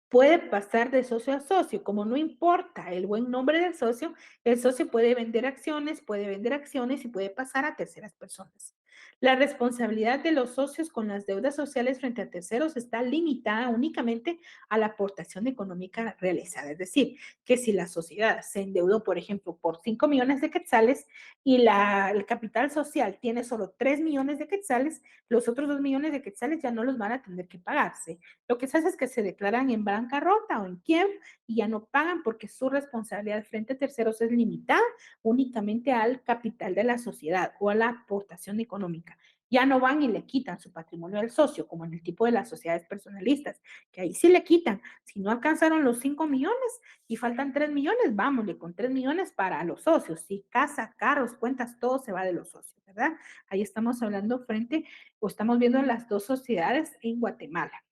puede pasar de socio a socio, como no importa el buen nombre del socio, el socio puede vender acciones y puede pasar a terceras personas. La responsabilidad de los socios con las deudas sociales frente a terceros está limitada únicamente a la aportación económica realizada, es decir, que si la sociedad se endeudó, por ejemplo, por 5 millones de quetzales, y el capital social tiene solo 3 millones de quetzales, los otros 2 millones de quetzales ya no los van a tener que pagarse. Lo que se hace es que se declaran en bancarrota o en quiebra y ya no pagan porque su responsabilidad frente a terceros es limitada únicamente al capital de la sociedad o a la aportación económica. Ya no van y le quitan su patrimonio al socio, como en el tipo de las sociedades personalistas, que ahí sí le quitan. Si no alcanzaron los 5 millones, y faltan 3 millones, vámonos con 3 millones para los socios, sí, casa, carros, cuentas, todo se va de los socios, ¿verdad? Ahí estamos hablando estamos viendo las dos sociedades en Guatemala.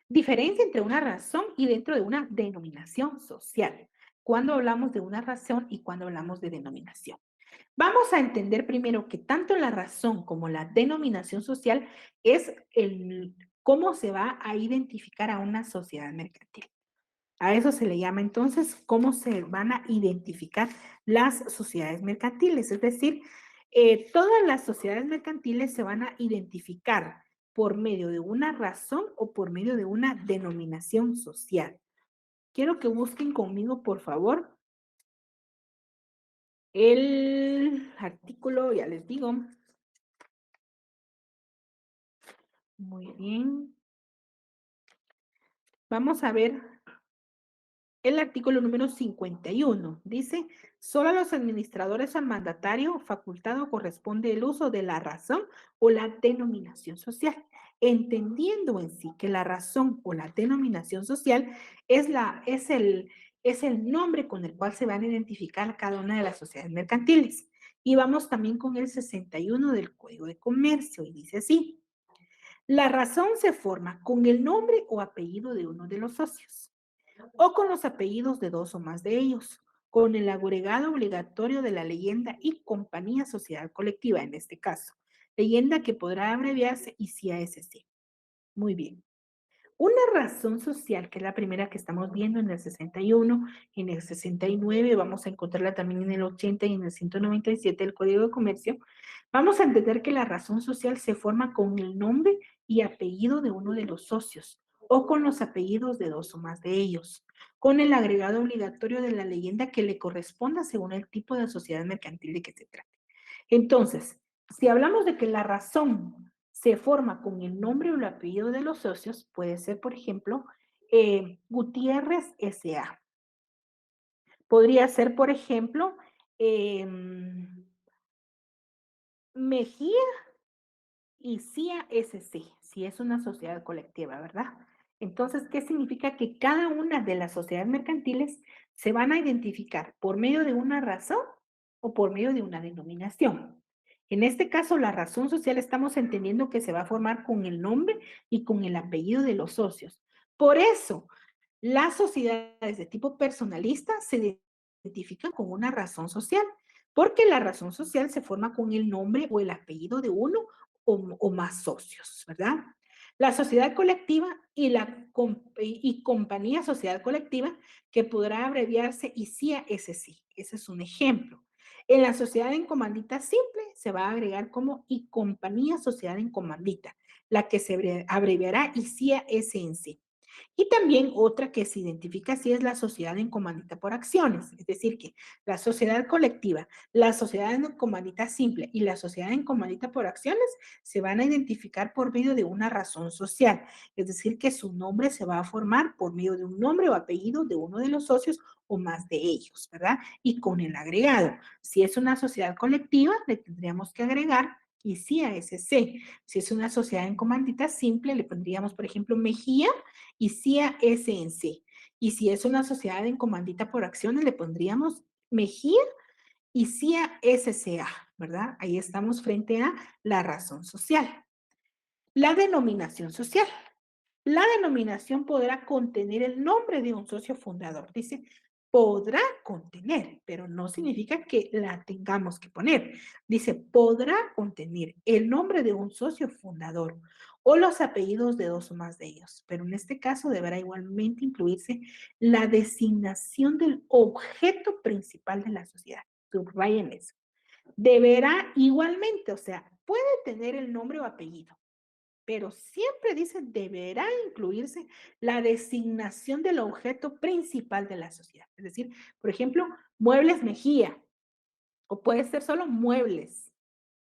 Diferencia entre una razón y dentro de una denominación social. Cuando hablamos de una razón y cuando hablamos de denominación. Vamos a entender primero que tanto la razón como la denominación social es cómo se va a identificar a una sociedad mercantil. A eso se le llama entonces cómo se van a identificar las sociedades mercantiles. Es decir, todas las sociedades mercantiles se van a identificar por medio de una razón o por medio de una denominación social. Quiero que busquen conmigo, por favor, el artículo, ya les digo. Muy bien. Vamos a ver el artículo número 51 dice, solo a los administradores al mandatario facultado corresponde el uso de la razón o la denominación social, entendiendo en sí que la razón o la denominación social es el nombre con el cual se van a identificar cada una de las sociedades mercantiles. Y vamos también con el 61 del Código de Comercio y dice así, la razón se forma con el nombre o apellido de uno de los socios o con los apellidos de dos o más de ellos, con el agregado obligatorio de la leyenda y compañía sociedad colectiva en este caso. Leyenda que podrá abreviarse ICASC. Muy bien. Una razón social, que es la primera que estamos viendo en el 61, en el 69, vamos a encontrarla también en el 80 y en el 197 del Código de Comercio, vamos a entender que la razón social se forma con el nombre y apellido de uno de los socios o con los apellidos de dos o más de ellos, con el agregado obligatorio de la leyenda que le corresponda según el tipo de sociedad mercantil de que se trate. Entonces, si hablamos de que la razón se forma con el nombre o el apellido de los socios, puede ser, por ejemplo, Gutiérrez S.A. Podría ser, por ejemplo, Mejía y CIA SC, si es una sociedad colectiva, ¿verdad? Entonces, ¿qué significa? Que cada una de las sociedades mercantiles se van a identificar por medio de una razón o por medio de una denominación. En este caso, la razón social estamos entendiendo que se va a formar con el nombre y con el apellido de los socios. Por eso, las sociedades de tipo personalista se identifican con una razón social, porque la razón social se forma con el nombre o el apellido de uno o más socios, ¿verdad? La sociedad colectiva y compañía sociedad colectiva, que podrá abreviarse ICIA SC. Ese es un ejemplo. En la sociedad en comandita simple se va a agregar como y compañía sociedad en comandita, la que se abreviará ICIA SNC. Y también otra que se identifica así es la sociedad en comandita por acciones, es decir, que la sociedad colectiva, la sociedad en comandita simple y la sociedad en comandita por acciones se van a identificar por medio de una razón social, es decir, que su nombre se va a formar por medio de un nombre o apellido de uno de los socios o más de ellos, ¿verdad? Y con el agregado. Si es una sociedad colectiva, le tendríamos que agregar y sí a SC. Si es una sociedad en comandita simple, le pondríamos, por ejemplo, Mejía y CIA SNC. Y si es una sociedad en comandita por acciones, le pondríamos Mejía y CIA SCA, ¿verdad? Ahí estamos frente a la razón social. La denominación social. La denominación podrá contener el nombre de un socio fundador. Dice, podrá contener, pero no significa que la tengamos que poner. Dice, podrá contener el nombre de un socio fundador o los apellidos de dos o más de ellos, pero en este caso deberá igualmente incluirse la designación del objeto principal de la sociedad. Subrayen eso. Deberá igualmente, o sea, puede tener el nombre o apellido, pero siempre dice deberá incluirse la designación del objeto principal de la sociedad. Es decir, por ejemplo, Muebles Mejía, o puede ser solo Muebles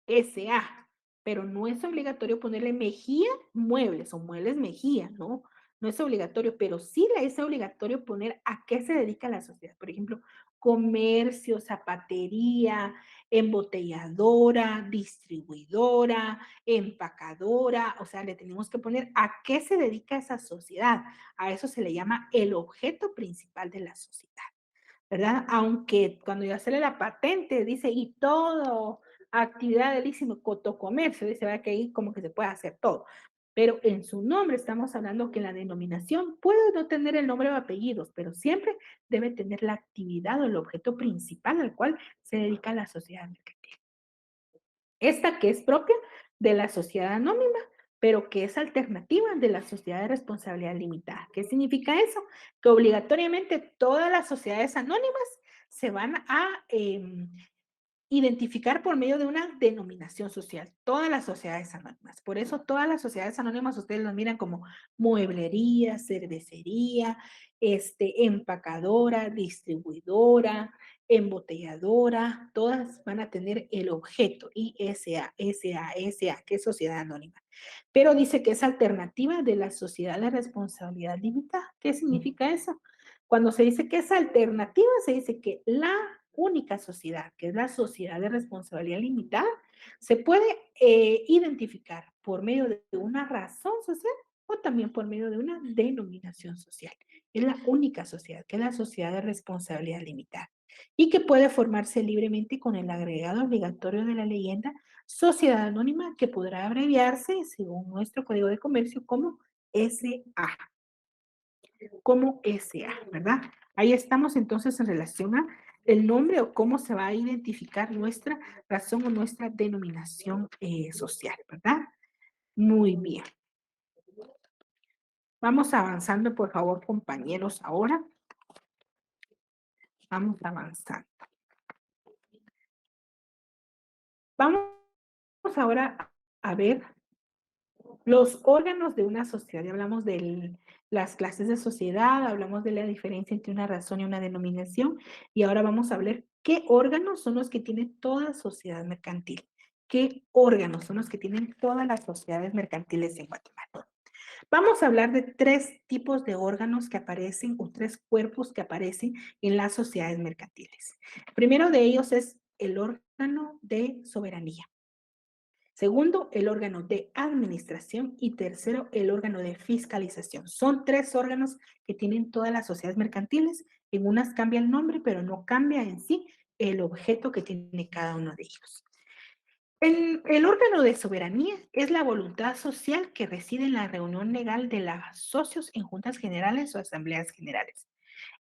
SA, pero no es obligatorio ponerle Mejía Muebles o Muebles Mejía, ¿no? No es obligatorio, pero sí es obligatorio poner a qué se dedica la sociedad. Por ejemplo, comercio, zapatería, embotelladora, distribuidora, empacadora, o sea, le tenemos que poner a qué se dedica esa sociedad. A eso se le llama el objeto principal de la sociedad, ¿verdad? Aunque cuando ya sale la patente dice, y todo, actividad del comercio, dice, ¿verdad? Que ahí como que se puede hacer todo. Pero en su nombre estamos hablando que la denominación puede no tener el nombre o apellidos, pero siempre debe tener la actividad o el objeto principal al cual se dedica la sociedad mercantil. Esta que es propia de la sociedad anónima, pero que es alternativa de la sociedad de responsabilidad limitada. ¿Qué significa eso? Que obligatoriamente todas las sociedades anónimas se van a identificar por medio de una denominación social, todas las sociedades anónimas. Por eso todas las sociedades anónimas ustedes las miran como mueblería, cervecería, empacadora, distribuidora, embotelladora, todas van a tener el objeto ISA, SA, que es sociedad anónima. Pero dice que es alternativa de la sociedad de responsabilidad limitada. ¿Qué significa eso? Cuando se dice que es alternativa, se dice que la única sociedad, que es la sociedad de responsabilidad limitada, se puede identificar por medio de una razón social o también por medio de una denominación social. Es la única sociedad, que es la sociedad de responsabilidad limitada y que puede formarse libremente con el agregado obligatorio de la leyenda sociedad anónima, que podrá abreviarse, según nuestro Código de Comercio, como SA, ¿verdad? Ahí estamos entonces en relación a el nombre o cómo se va a identificar nuestra razón o nuestra denominación social, ¿verdad? Muy bien. Vamos avanzando, por favor, compañeros, ahora. Vamos avanzando. Vamos ahora a ver los órganos de una sociedad. Ya hablamos de las clases de sociedad, hablamos de la diferencia entre una razón y una denominación, y ahora vamos a ver qué órganos son los que tiene toda sociedad mercantil. ¿Qué órganos son los que tienen todas las sociedades mercantiles en Guatemala? Vamos a hablar de 3 tipos de órganos que aparecen o 3 cuerpos que aparecen en las sociedades mercantiles. Primero de ellos es el órgano de soberanía. Segundo, el órgano de administración y tercero, el órgano de fiscalización. Son 3 órganos que tienen todas las sociedades mercantiles. En unas cambia el nombre, pero no cambia en sí el objeto que tiene cada uno de ellos. El órgano de soberanía es la voluntad social que reside en la reunión legal de los socios en juntas generales o asambleas generales.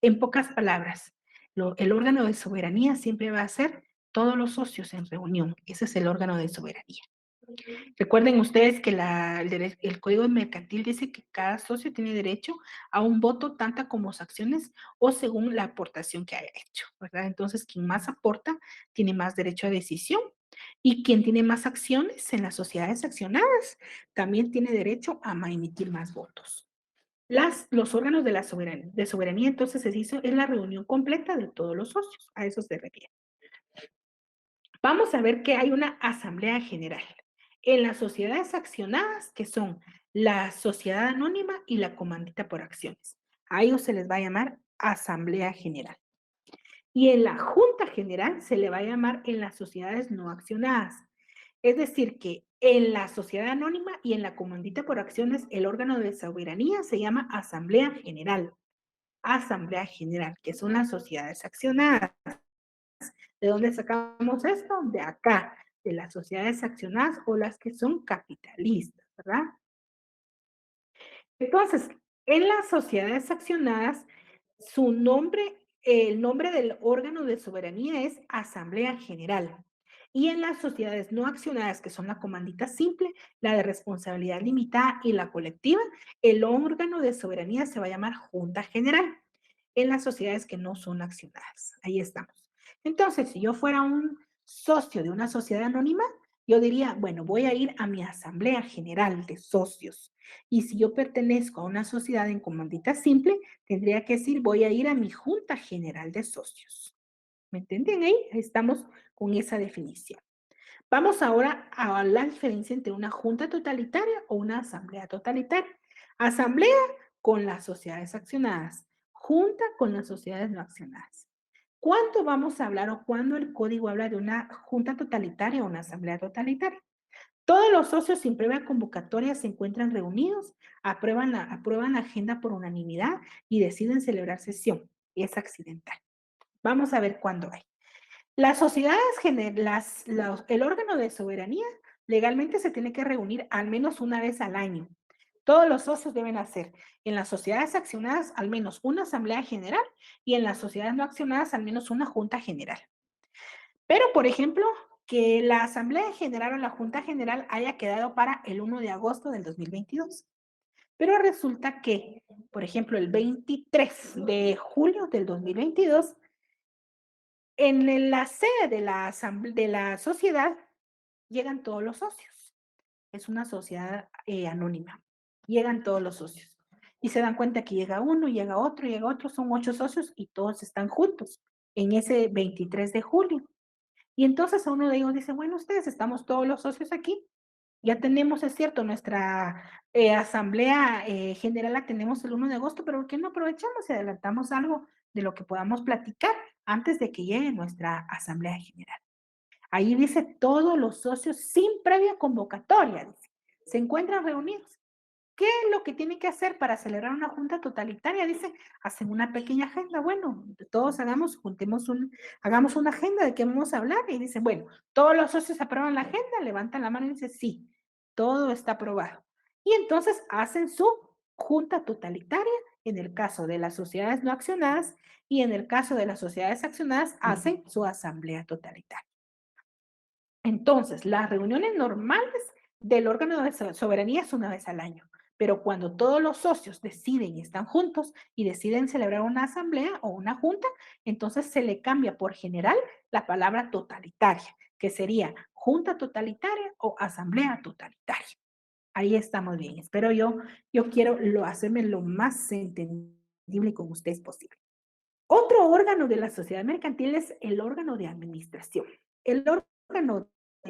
En pocas palabras, el órgano de soberanía siempre va a ser todos los socios en reunión. Ese es el órgano de soberanía. Recuerden ustedes que el Código Mercantil dice que cada socio tiene derecho a un voto, tanto como sus acciones o según la aportación que haya hecho, ¿verdad? Entonces, quien más aporta tiene más derecho a decisión y quien tiene más acciones en las sociedades accionadas también tiene derecho a emitir más votos. Los órganos de la soberanía, entonces, se dice, es la reunión completa de todos los socios. A eso se refiere. Vamos a ver que hay una asamblea general en las sociedades accionadas, que son la sociedad anónima y la comandita por acciones. A ellos se les va a llamar asamblea general. Y en la junta general se le va a llamar en las sociedades no accionadas. Es decir, que en la sociedad anónima y en la comandita por acciones, el órgano de soberanía se llama asamblea general. Asamblea general, que son las sociedades accionadas. ¿De dónde sacamos esto? De acá, de las sociedades accionadas o las que son capitalistas, ¿verdad? Entonces, en las sociedades accionadas, su nombre, el nombre del órgano de soberanía es Asamblea General. Y en las sociedades no accionadas, que son la comandita simple, la de responsabilidad limitada y la colectiva, el órgano de soberanía se va a llamar Junta General. En las sociedades que no son accionadas. Ahí estamos. Entonces, si yo fuera un socio de una sociedad anónima, yo diría, bueno, voy a ir a mi asamblea general de socios. Y si yo pertenezco a una sociedad en comandita simple, tendría que decir, voy a ir a mi junta general de socios. ¿Me entienden ahí? Estamos con esa definición. Vamos ahora a la diferencia entre una junta totalitaria o una asamblea totalitaria. Asamblea con las sociedades accionadas, junta con las sociedades no accionadas. ¿Cuánto vamos a hablar o cuándo el código habla de una junta totalitaria o una asamblea totalitaria? Todos los socios sin previa convocatoria se encuentran reunidos, aprueban la agenda por unanimidad y deciden celebrar sesión. Es accidental. Vamos a ver cuándo hay. Las sociedades, el órgano de soberanía legalmente se tiene que reunir al menos una vez al año. Todos los socios deben hacer en las sociedades accionadas al menos una asamblea general y en las sociedades no accionadas al menos una junta general. Pero, por ejemplo, que la asamblea general o la junta general haya quedado para el 1 de agosto del 2022. Pero resulta que, por ejemplo, el 23 de julio del 2022, en la sede de la sociedad llegan todos los socios. Es una sociedad anónima. Llegan todos los socios. Y se dan cuenta que llega uno, llega otro, son 8 socios y todos están juntos en ese 23 de julio. Y entonces a uno de ellos dice, bueno, ustedes estamos todos los socios aquí, ya tenemos, es cierto, nuestra asamblea general la tenemos el 1 de agosto, pero ¿por qué no aprovechamos y adelantamos algo de lo que podamos platicar antes de que llegue nuestra asamblea general? Ahí dice todos los socios sin previa convocatoria, dice, se encuentran reunidos. ¿Qué es lo que tienen que hacer para celebrar una junta totalitaria? Dice, hacen una pequeña agenda. Bueno, todos hagamos una agenda de qué vamos a hablar. Y dicen, bueno, todos los socios aprueban la agenda, levantan la mano y dicen, sí, todo está aprobado. Y entonces hacen su junta totalitaria en el caso de las sociedades no accionadas y en el caso de las sociedades accionadas hacen su asamblea totalitaria. Entonces, las reuniones normales del órgano de soberanía es una vez al año, pero cuando todos los socios deciden y están juntos y deciden celebrar una asamblea o una junta, entonces se le cambia por general la palabra totalitaria, que sería junta totalitaria o asamblea totalitaria. Ahí estamos bien. Espero yo quiero hacerme lo más entendible con ustedes posible. Otro órgano de la sociedad mercantil es el órgano de administración. El órgano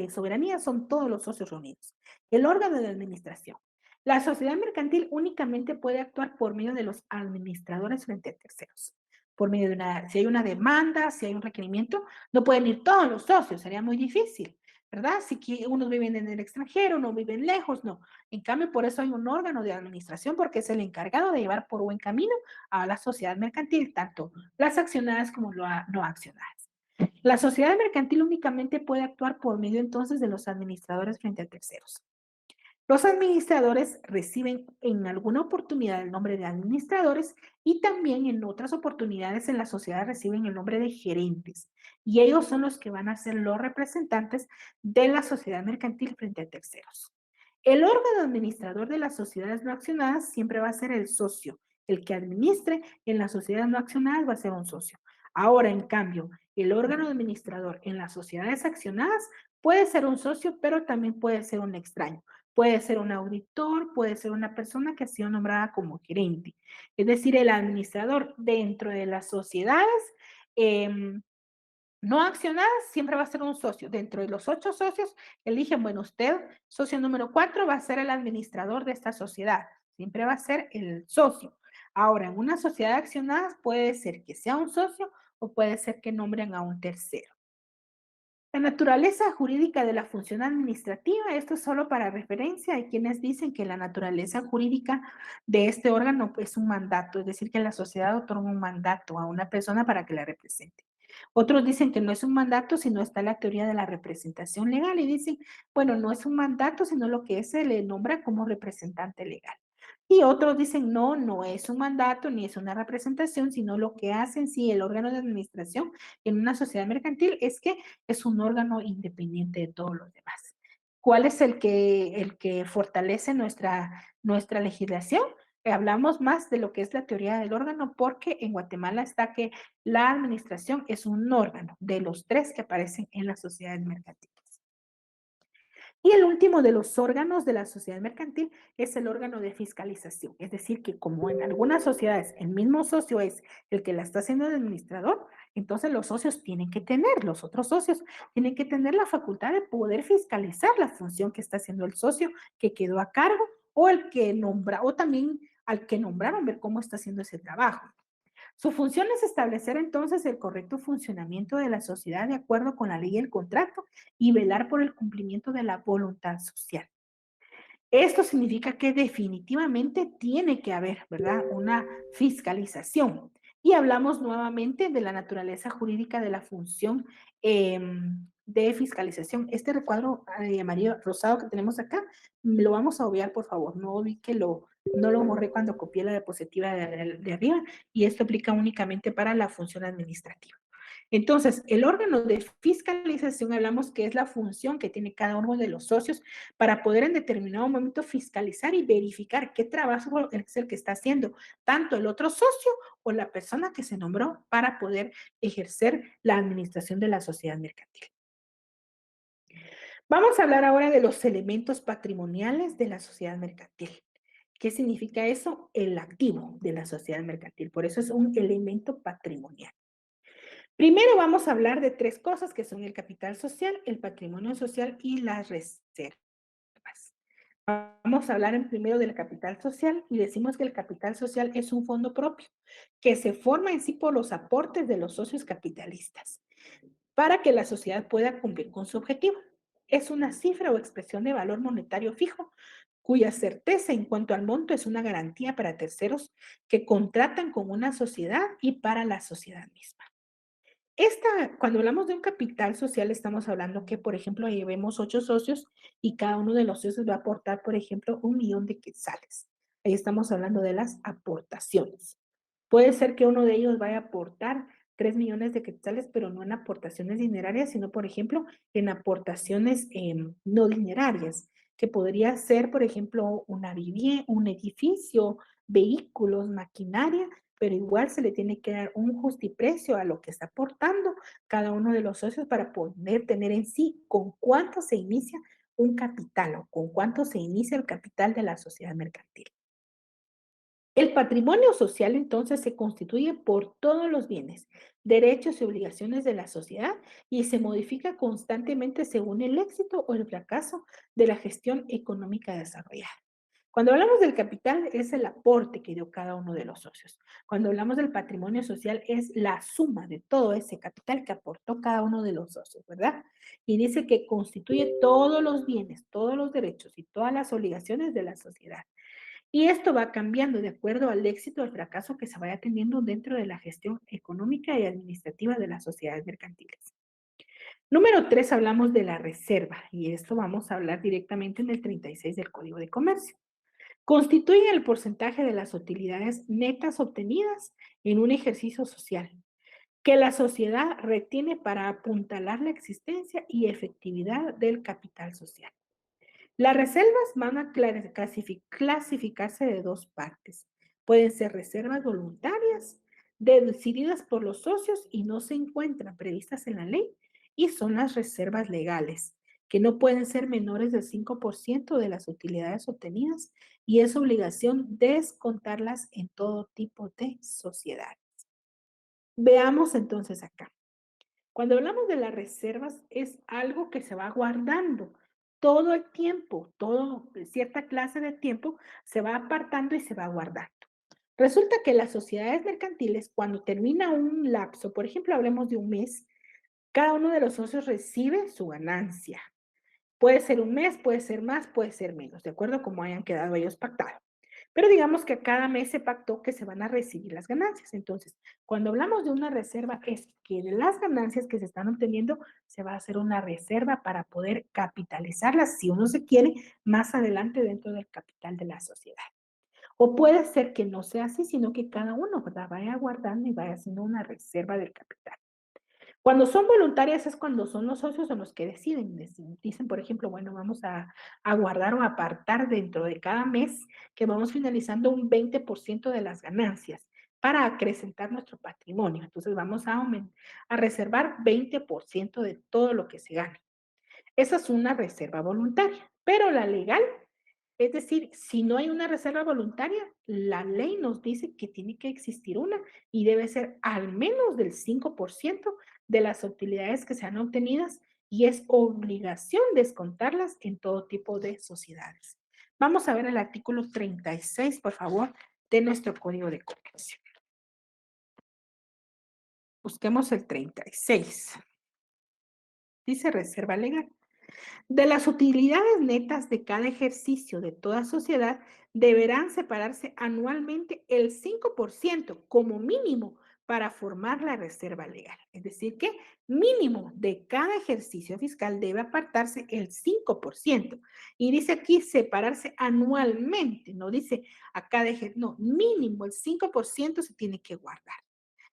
soberanía son todos los socios reunidos. El órgano de administración. La sociedad mercantil únicamente puede actuar por medio de los administradores frente a terceros. Por medio de si hay una demanda, si hay un requerimiento, no pueden ir todos los socios, sería muy difícil, ¿verdad? Si unos viven en el extranjero, unos viven lejos, no. En cambio, por eso hay un órgano de administración, porque es el encargado de llevar por buen camino a la sociedad mercantil, tanto las accionadas como no accionadas. La sociedad mercantil únicamente puede actuar por medio entonces de los administradores frente a terceros. Los administradores reciben en alguna oportunidad el nombre de administradores y también en otras oportunidades en la sociedad reciben el nombre de gerentes. Y ellos son los que van a ser los representantes de la sociedad mercantil frente a terceros. El órgano administrador de las sociedades no accionadas siempre va a ser el socio. El que administre en las sociedades no accionadas va a ser un socio. Ahora, en cambio, el órgano administrador en las sociedades accionadas puede ser un socio, pero también puede ser un extraño. Puede ser un auditor, puede ser una persona que ha sido nombrada como gerente. Es decir, el administrador dentro de las sociedades no accionadas siempre va a ser un socio. Dentro de los 8 socios, eligen, bueno, usted, socio número 4, va a ser el administrador de esta sociedad. Siempre va a ser el socio. Ahora, en una sociedad accionada puede ser que sea un socio o puede ser que nombren a un tercero. La naturaleza jurídica de la función administrativa, esto es solo para referencia. Hay quienes dicen que la naturaleza jurídica de este órgano es un mandato, es decir, que la sociedad otorga un mandato a una persona para que la represente. Otros dicen que no es un mandato, sino está la teoría de la representación legal y dicen, bueno, no es un mandato, sino lo que se le nombra como representante legal. Y otros dicen, no, no es un mandato ni es una representación, sino lo que hacen sí el órgano de administración en una sociedad mercantil es que es un órgano independiente de todos los demás. ¿Cuál es el que fortalece nuestra legislación? Hablamos más de lo que es la teoría del órgano porque en Guatemala está que la administración es un órgano de los 3 que aparecen en las sociedades mercantiles. Y el último de los órganos de la sociedad mercantil es el órgano de fiscalización. Es decir, que como en algunas sociedades el mismo socio es el que la está haciendo de administrador, entonces los socios tienen que tener, los otros socios tienen que tener la facultad de poder fiscalizar la función que está haciendo el socio que quedó a cargo o el que nombra, o también al que nombraron, ver cómo está haciendo ese trabajo. Su función es establecer entonces el correcto funcionamiento de la sociedad de acuerdo con la ley y el contrato y velar por el cumplimiento de la voluntad social. Esto significa que definitivamente tiene que haber, ¿verdad?, una fiscalización. Y hablamos nuevamente de la naturaleza jurídica de la función de fiscalización. Este recuadro amarillo rosado que tenemos acá, lo vamos a obviar, por favor. No vi que no lo borré cuando copié la diapositiva de arriba y esto aplica únicamente para la función administrativa. Entonces, el órgano de fiscalización, hablamos que es la función que tiene cada uno de los socios para poder en determinado momento fiscalizar y verificar qué trabajo es el que está haciendo tanto el otro socio o la persona que se nombró para poder ejercer la administración de la sociedad mercantil. Vamos a hablar ahora de los elementos patrimoniales de la sociedad mercantil. ¿Qué significa eso? El activo de la sociedad mercantil. Por eso es un elemento patrimonial. Primero vamos a hablar de 3 cosas que son el capital social, el patrimonio social y las reservas. Vamos a hablar en primero del capital social y decimos que el capital social es un fondo propio que se forma en sí por los aportes de los socios capitalistas para que la sociedad pueda cumplir con su objetivo. Es una cifra o expresión de valor monetario fijo cuya certeza en cuanto al monto es una garantía para terceros que contratan con una sociedad y para la sociedad misma. Cuando hablamos de un capital social, estamos hablando que, por ejemplo, llevemos 8 socios y cada uno de los socios va a aportar, por ejemplo, 1,000,000 de quetzales. Ahí estamos hablando de las aportaciones. Puede ser que uno de ellos vaya a aportar 3,000,000 de quetzales, pero no en aportaciones dinerarias, sino, por ejemplo, en aportaciones no dinerarias, que podría ser, por ejemplo, una vivienda, un edificio, vehículos, maquinaria, pero igual se le tiene que dar un justiprecio a lo que está aportando cada uno de los socios para poder tener en sí con cuánto se inicia un capital o con cuánto se inicia el capital de la sociedad mercantil. El patrimonio social entonces se constituye por todos los bienes, derechos y obligaciones de la sociedad y se modifica constantemente según el éxito o el fracaso de la gestión económica desarrollada. Cuando hablamos del capital es el aporte que dio cada uno de los socios. Cuando hablamos del patrimonio social es la suma de todo ese capital que aportó cada uno de los socios, ¿verdad? Y dice que constituye todos los bienes, todos los derechos y todas las obligaciones de la sociedad. Y esto va cambiando de acuerdo al éxito o al fracaso que se vaya teniendo dentro de la gestión económica y administrativa de las sociedades mercantiles. Número 3, hablamos de la reserva, y esto vamos a hablar directamente en el 36 del Código de Comercio. Constituye el porcentaje de las utilidades netas obtenidas en un ejercicio social que la sociedad retiene para apuntalar la existencia y efectividad del capital social. Las reservas van a clasificarse de dos partes. Pueden ser reservas voluntarias, decididas por los socios y no se encuentran previstas en la ley, y son las reservas legales, que no pueden ser menores del 5% de las utilidades obtenidas y es obligación descontarlas en todo tipo de sociedad. Veamos entonces acá. Cuando hablamos de las reservas, es algo que se va guardando todo el tiempo, cierta clase de tiempo se va apartando y se va guardando. Resulta que las sociedades mercantiles, cuando termina un lapso, por ejemplo, hablemos de un mes, cada uno de los socios recibe su ganancia. Puede ser un mes, puede ser más, puede ser menos, de acuerdo a cómo hayan quedado ellos pactados. Pero digamos que cada mes se pactó que se van a recibir las ganancias. Entonces, cuando hablamos de una reserva, es que de las ganancias que se están obteniendo, se va a hacer una reserva para poder capitalizarlas, si uno se quiere, más adelante dentro del capital de la sociedad. O puede ser que no sea así, sino que cada uno, ¿verdad?, vaya guardando y vaya haciendo una reserva del capital. Cuando son voluntarias es cuando son los socios los que deciden. Dicen, por ejemplo, bueno, vamos a guardar o apartar dentro de cada mes que vamos finalizando un 20% de las ganancias para acrecentar nuestro patrimonio. Entonces vamos a reservar 20% de todo lo que se gane. Esa es una reserva voluntaria, pero la legal, es decir, si no hay una reserva voluntaria, la ley nos dice que tiene que existir una y debe ser al menos del 5% de las utilidades que sean obtenidas y es obligación descontarlas en todo tipo de sociedades. Vamos a ver el artículo 36, por favor, de nuestro Código de Comercio. Busquemos el 36. Dice reserva legal. De las utilidades netas de cada ejercicio de toda sociedad, deberán separarse anualmente el 5% como mínimo para formar la reserva legal. Es decir, que mínimo de cada ejercicio fiscal debe apartarse el 5%. Y dice aquí separarse anualmente, no dice a cada ejercicio, no, mínimo el 5% se tiene que guardar.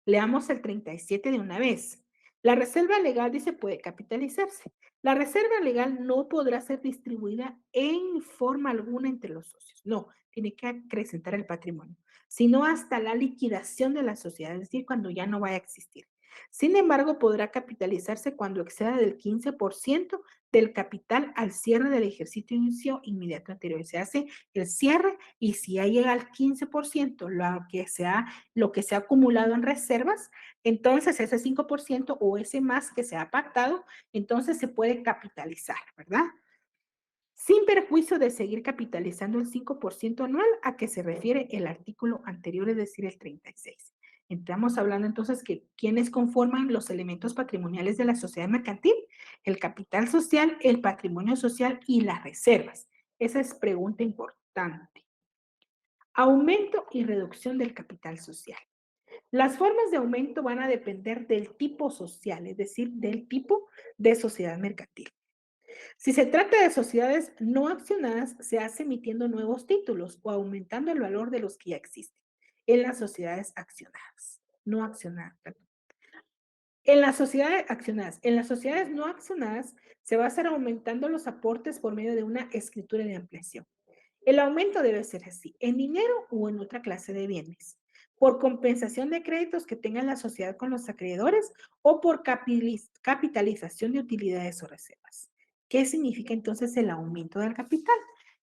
Leamos el 37 de una vez. La reserva legal dice puede capitalizarse. La reserva legal no podrá ser distribuida en forma alguna entre los socios. No, tiene que acrecentar el patrimonio, sino hasta la liquidación de la sociedad, es decir, cuando ya no vaya a existir. Sin embargo, podrá capitalizarse cuando exceda del 15% del capital al cierre del ejercicio inmediato anterior. Se hace el cierre y si ya llega al 15%, lo que se ha acumulado en reservas, entonces ese 5% o ese más que se ha pactado, entonces se puede capitalizar, ¿verdad? Sin perjuicio de seguir capitalizando el 5% anual a que se refiere el artículo anterior, es decir, el 36. Estamos hablando entonces que quiénes conforman los elementos patrimoniales de la sociedad mercantil, el capital social, el patrimonio social y las reservas. Esa es pregunta importante. Aumento y reducción del capital social. Las formas de aumento van a depender del tipo social, es decir, del tipo de sociedad mercantil. Si se trata de sociedades no accionadas, se hace emitiendo nuevos títulos o aumentando el valor de los que ya existen. En las sociedades accionadas, no accionadas, perdón. En las sociedades no accionadas se va a hacer aumentando los aportes por medio de una escritura de ampliación. El aumento debe ser así, en dinero o en otra clase de bienes, por compensación de créditos que tenga la sociedad con los acreedores o por capitalización de utilidades o reservas. ¿Qué significa entonces el aumento del capital?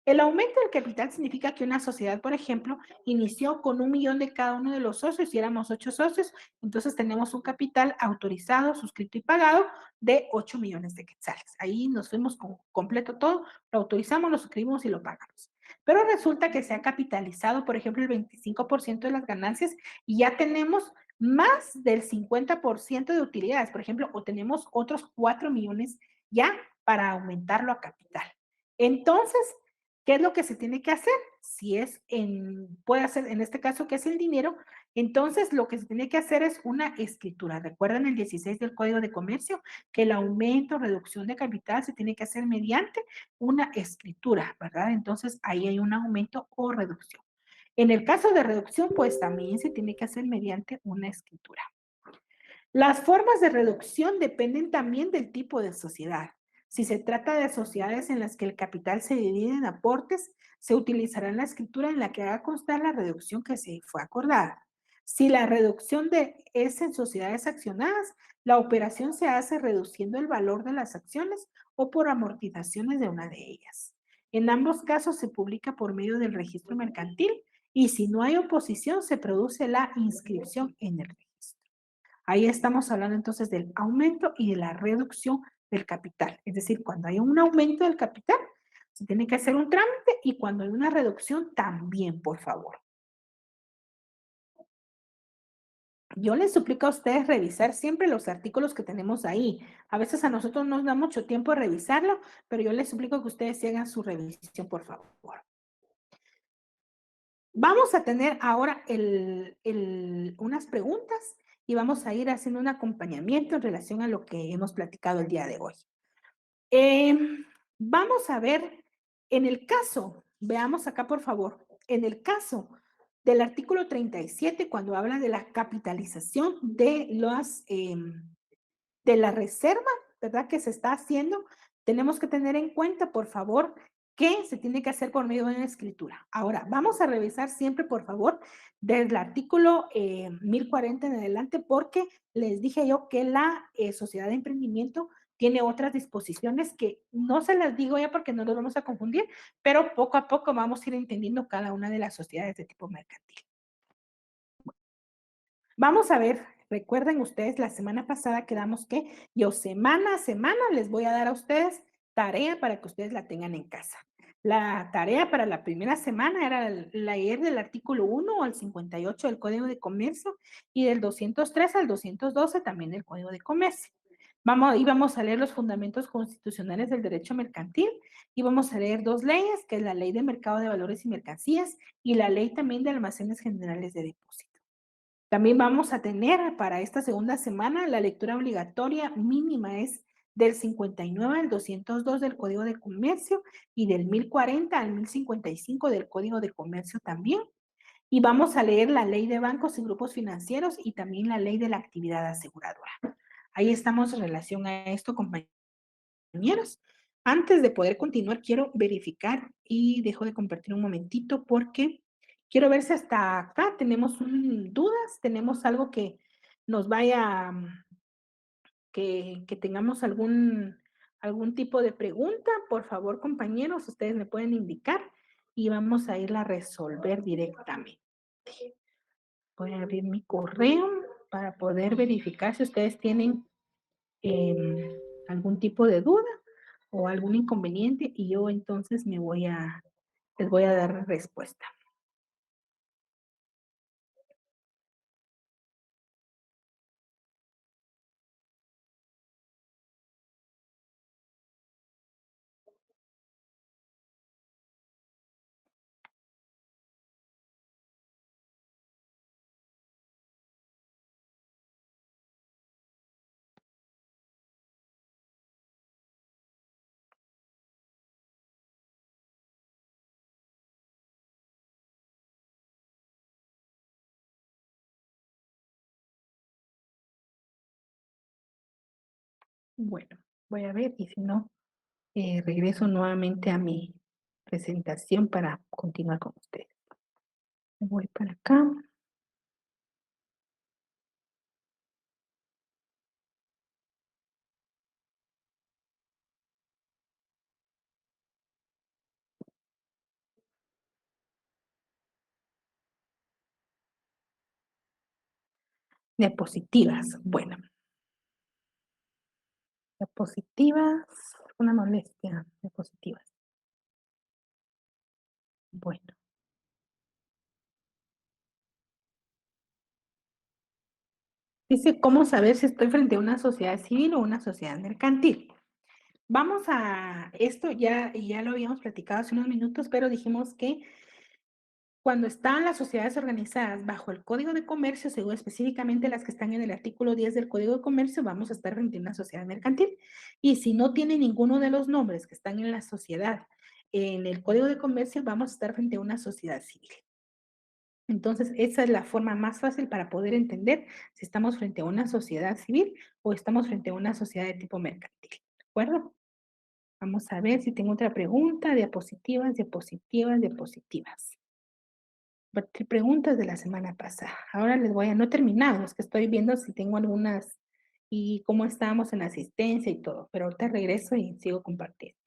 El aumento del capital significa que una sociedad, por ejemplo, inició con 1 millón de cada uno de los socios y éramos 8 socios, entonces tenemos un capital autorizado, suscrito y pagado de 8 millones de quetzales. Ahí nos fuimos con completo todo, lo autorizamos, lo suscribimos y lo pagamos. Pero resulta que se ha capitalizado, por ejemplo, el 25% de las ganancias y ya tenemos más del 50% de utilidades, por ejemplo, o tenemos otros 4 millones ya para aumentarlo a capital. Entonces, ¿qué es lo que se tiene que hacer? Si es puede ser en este caso que es el dinero, entonces lo que se tiene que hacer es una escritura. Recuerden el 16 del Código de Comercio que el aumento o reducción de capital se tiene que hacer mediante una escritura, ¿verdad? Entonces ahí hay un aumento o reducción. En el caso de reducción, pues también se tiene que hacer mediante una escritura. Las formas de reducción dependen también del tipo de sociedad. Si se trata de sociedades en las que el capital se divide en aportes, se utilizará la escritura en la que haga constar la reducción que se fue acordada. Si la reducción es en sociedades accionadas, la operación se hace reduciendo el valor de las acciones o por amortizaciones de una de ellas. En ambos casos se publica por medio del registro mercantil y si no hay oposición se produce la inscripción en el registro. Ahí estamos hablando entonces del aumento y de la reducción del capital. Es decir, cuando hay un aumento del capital, se tiene que hacer un trámite y cuando hay una reducción también, por favor. Yo les suplico a ustedes revisar siempre los artículos que tenemos ahí. A veces a nosotros no nos da mucho tiempo de revisarlo, pero yo les suplico que ustedes hagan su revisión, por favor. Vamos a tener ahora unas preguntas y vamos a ir haciendo un acompañamiento en relación a lo que hemos platicado el día de hoy. Vamos a ver, en el caso, veamos acá por favor, en el caso del artículo 37, cuando habla de la capitalización de la reserva, ¿verdad? Que se está haciendo, tenemos que tener en cuenta, por favor, que se tiene que hacer por medio de una escritura. Ahora, vamos a revisar siempre, por favor, del artículo 1040 en adelante, porque les dije yo que la sociedad de emprendimiento tiene otras disposiciones que no se las digo ya porque no nos vamos a confundir, pero poco a poco vamos a ir entendiendo cada una de las sociedades de tipo mercantil. Vamos a ver, recuerden ustedes, la semana pasada quedamos que yo semana a semana les voy a dar a ustedes tarea para que ustedes la tengan en casa. La tarea para la primera semana era leer del artículo 1 al 58 del Código de Comercio y del 203 al 212 también del Código de Comercio. Vamos a leer los fundamentos constitucionales del derecho mercantil y vamos a leer dos leyes, que es la Ley de Mercado de Valores y Mercancías y la Ley también de Almacenes Generales de Depósito. También vamos a tener para esta segunda semana la lectura obligatoria mínima es del 59 al 202 del Código de Comercio y del 1040 al 1055 del Código de Comercio también. Y vamos a leer la ley de bancos y grupos financieros y también la ley de la actividad aseguradora. Ahí estamos en relación a esto, compañeros. Antes de poder continuar, quiero verificar y dejo de compartir un momentito porque quiero ver si hasta acá tenemos dudas, tenemos algo que nos vaya, que tengamos algún tipo de pregunta. Por favor, compañeros, ustedes me pueden indicar y vamos a irla a resolver directamente. Voy a abrir mi correo para poder verificar si ustedes tienen algún tipo de duda o algún inconveniente y yo entonces les voy a dar respuesta. Bueno, voy a ver y si no, regreso nuevamente a mi presentación para continuar con ustedes. Voy para acá. Diapositivas. Bueno, diapositivas, una molestia. Diapositivas. Bueno, dice cómo saber si estoy frente a una sociedad civil o una sociedad mercantil. Vamos a esto, ya lo habíamos platicado hace unos minutos, pero dijimos que cuando están las sociedades organizadas bajo el Código de Comercio, según específicamente las que están en el artículo 10 del Código de Comercio, vamos a estar frente a una sociedad mercantil. Y si no tiene ninguno de los nombres que están en la sociedad, en el Código de Comercio, vamos a estar frente a una sociedad civil. Entonces, esa es la forma más fácil para poder entender si estamos frente a una sociedad civil o estamos frente a una sociedad de tipo mercantil. ¿De acuerdo? Vamos a ver si tengo otra pregunta. Diapositivas, diapositivas, diapositivas. Preguntas de la semana pasada. Ahora les voy a, no he terminado, es que estoy viendo si tengo algunas y cómo estábamos en asistencia y todo, pero ahorita regreso y sigo compartiendo.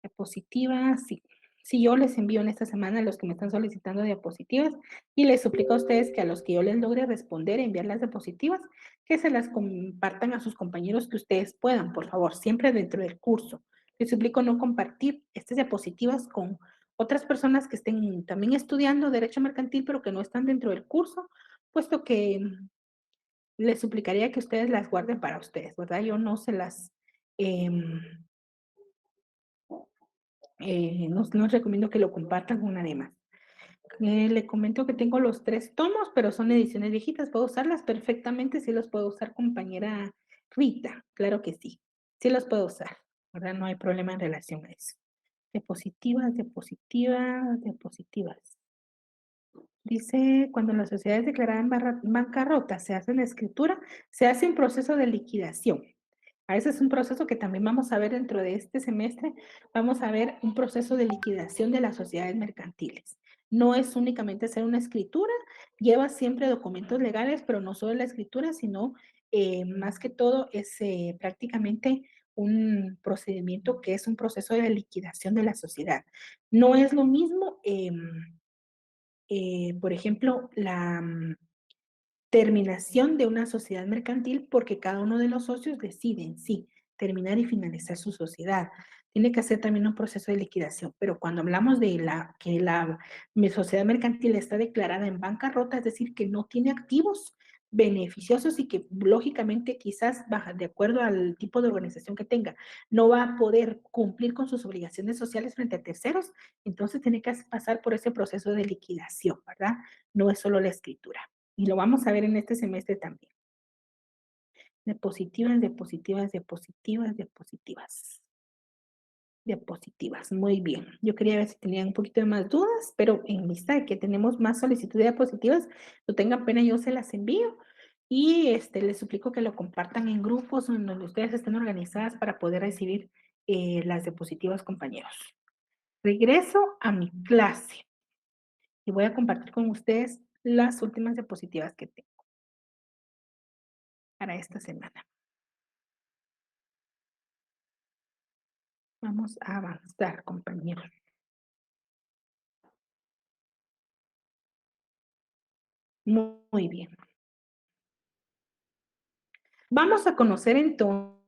Diapositivas, sí. Sí, yo les envío en esta semana a los que me están solicitando diapositivas y les suplico a ustedes que a los que yo les logre responder, enviar las diapositivas, que se las compartan a sus compañeros que ustedes puedan, por favor, siempre dentro del curso. Les suplico no compartir estas diapositivas con otras personas que estén también estudiando derecho mercantil, pero que no están dentro del curso, puesto que les suplicaría que ustedes las guarden para ustedes, ¿verdad? Yo no se las... em, no recomiendo que lo compartan con nadie más. Le comento que tengo los 3 tomos, pero son ediciones viejitas. ¿Puedo usarlas? Perfectamente, sí los puedo usar, compañera Rita. Claro que sí. Sí los puedo usar, ¿verdad? No hay problema en relación a eso. Diapositivas, diapositivas, diapositivas. Dice, cuando la sociedad es declarada en bancarrota, se hace una escritura, se hace un proceso de liquidación. A ese es un proceso que también vamos a ver dentro de este semestre. Vamos a ver un proceso de liquidación de las sociedades mercantiles. No es únicamente hacer una escritura, lleva siempre documentos legales, pero no solo la escritura, sino más que todo es prácticamente un procedimiento que es un proceso de liquidación de la sociedad. No es lo mismo, por ejemplo, la terminación de una sociedad mercantil porque cada uno de los socios decide en sí terminar y finalizar su sociedad. Tiene que hacer también un proceso de liquidación, pero cuando hablamos de que la sociedad mercantil está declarada en bancarrota, es decir, que no tiene activos beneficiosos y que lógicamente quizás baja de acuerdo al tipo de organización que tenga, no va a poder cumplir con sus obligaciones sociales frente a terceros, entonces tiene que pasar por ese proceso de liquidación, ¿verdad? No es solo la escritura. Y lo vamos a ver en este semestre también. Diapositivas, diapositivas, diapositivas, diapositivas. Diapositivas, muy bien. Yo quería ver si tenían un poquito de más dudas, pero en vista de que tenemos más solicitud de diapositivas, no tengan pena, yo se las envío. Y les suplico que lo compartan en grupos en donde ustedes estén organizadas para poder recibir las diapositivas, compañeros. Regreso a mi clase y voy a compartir con ustedes las últimas diapositivas que tengo para esta semana. Vamos a avanzar, compañeros. Muy bien. Vamos a conocer entonces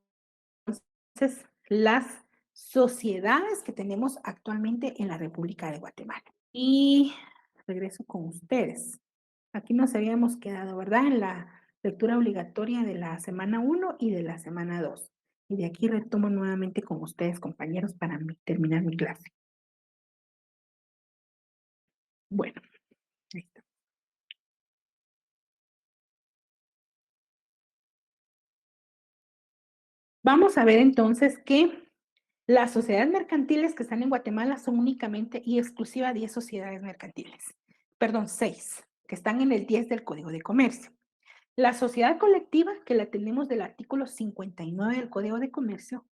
las sociedades que tenemos actualmente en la República de Guatemala. Y regreso con ustedes. Aquí nos habíamos quedado, ¿verdad? En la lectura obligatoria de la semana 1 y de la semana 2. Y de aquí retomo nuevamente con ustedes, compañeros, para terminar mi clase. Bueno, ahí está. Vamos a ver entonces que las sociedades mercantiles que están en Guatemala son únicamente y exclusiva 10 sociedades mercantiles. Perdón, 6, que están en el 10 del Código de Comercio. La sociedad colectiva, que la tenemos del artículo 59 del Código de Comercio,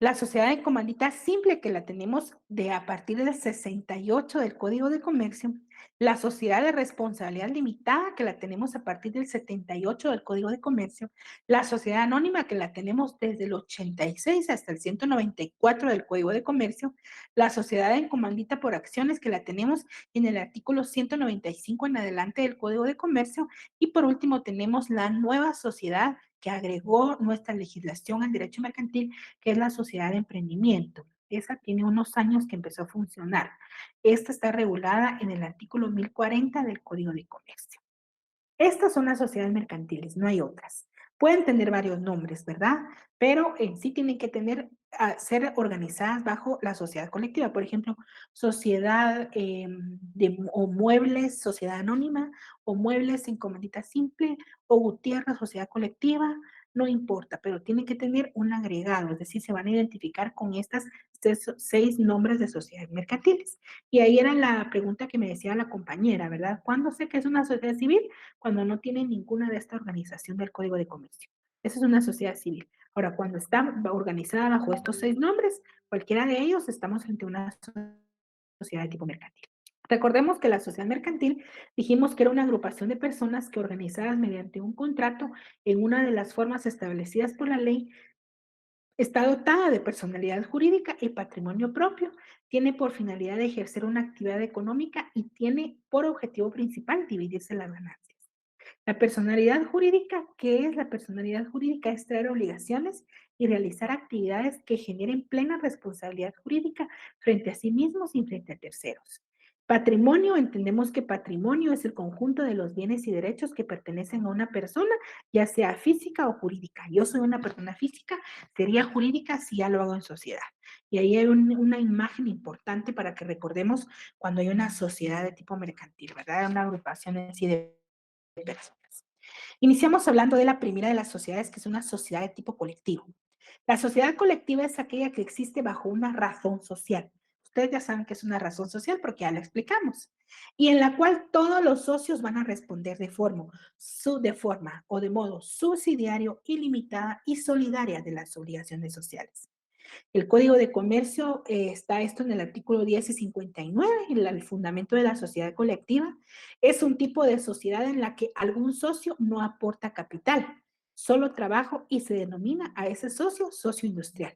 La sociedad de comandita simple, que la tenemos de a partir del 68 del Código de Comercio. La sociedad de responsabilidad limitada, que la tenemos a partir del 78 del Código de Comercio. La sociedad anónima, que la tenemos desde el 86 hasta el 194 del Código de Comercio. La sociedad en comandita por acciones, que la tenemos en el artículo 195 en adelante del Código de Comercio. Y por último, tenemos la nueva sociedad que agregó nuestra legislación al derecho mercantil, que es la sociedad de emprendimiento. Esa tiene unos años que empezó a funcionar. Esta está regulada en el artículo 1040 del Código de Comercio. Estas son las sociedades mercantiles, no hay otras. Pueden tener varios nombres, ¿verdad? Pero en sí tienen que tener, ser organizadas bajo la sociedad colectiva. Por ejemplo, sociedad o muebles, sociedad anónima, o muebles en comandita simple, o Gutiérrez, sociedad colectiva, no importa, pero tienen que tener un agregado, es decir, se van a identificar con estas seis nombres de sociedades mercantiles. Y ahí era la pregunta que me decía la compañera, ¿verdad? ¿Cuándo sé que es una sociedad civil? Cuando no tiene ninguna de esta organización del Código de Comercio. Esa es una sociedad civil. Ahora, cuando está organizada bajo estos seis nombres, cualquiera de ellos, estamos frente a una sociedad de tipo mercantil. Recordemos que la sociedad mercantil dijimos que era una agrupación de personas que organizadas mediante un contrato en una de las formas establecidas por la ley está dotada de personalidad jurídica y patrimonio propio, tiene por finalidad de ejercer una actividad económica y tiene por objetivo principal dividirse las ganancias. La personalidad jurídica, ¿qué es la personalidad jurídica? Es traer obligaciones y realizar actividades que generen plena responsabilidad jurídica frente a sí mismos y frente a terceros. Patrimonio, entendemos que patrimonio es el conjunto de los bienes y derechos que pertenecen a una persona, ya sea física o jurídica. Yo soy una persona física, sería jurídica si ya lo hago en sociedad. Y ahí hay una imagen importante para que recordemos cuando hay una sociedad de tipo mercantil, ¿verdad? Una agrupación así de personas. Iniciamos hablando de la primera de las sociedades, que es una sociedad de tipo colectivo. La sociedad colectiva es aquella que existe bajo una razón social. Ustedes ya saben que es una razón social porque ya lo explicamos. Y en la cual todos los socios van a responder de forma o de modo subsidiario, ilimitada y solidaria de las obligaciones sociales. El Código de Comercio está esto en el artículo 10 y 59, el fundamento de la sociedad colectiva. Es un tipo de sociedad en la que algún socio no aporta capital, solo trabajo y se denomina a ese socio socio industrial.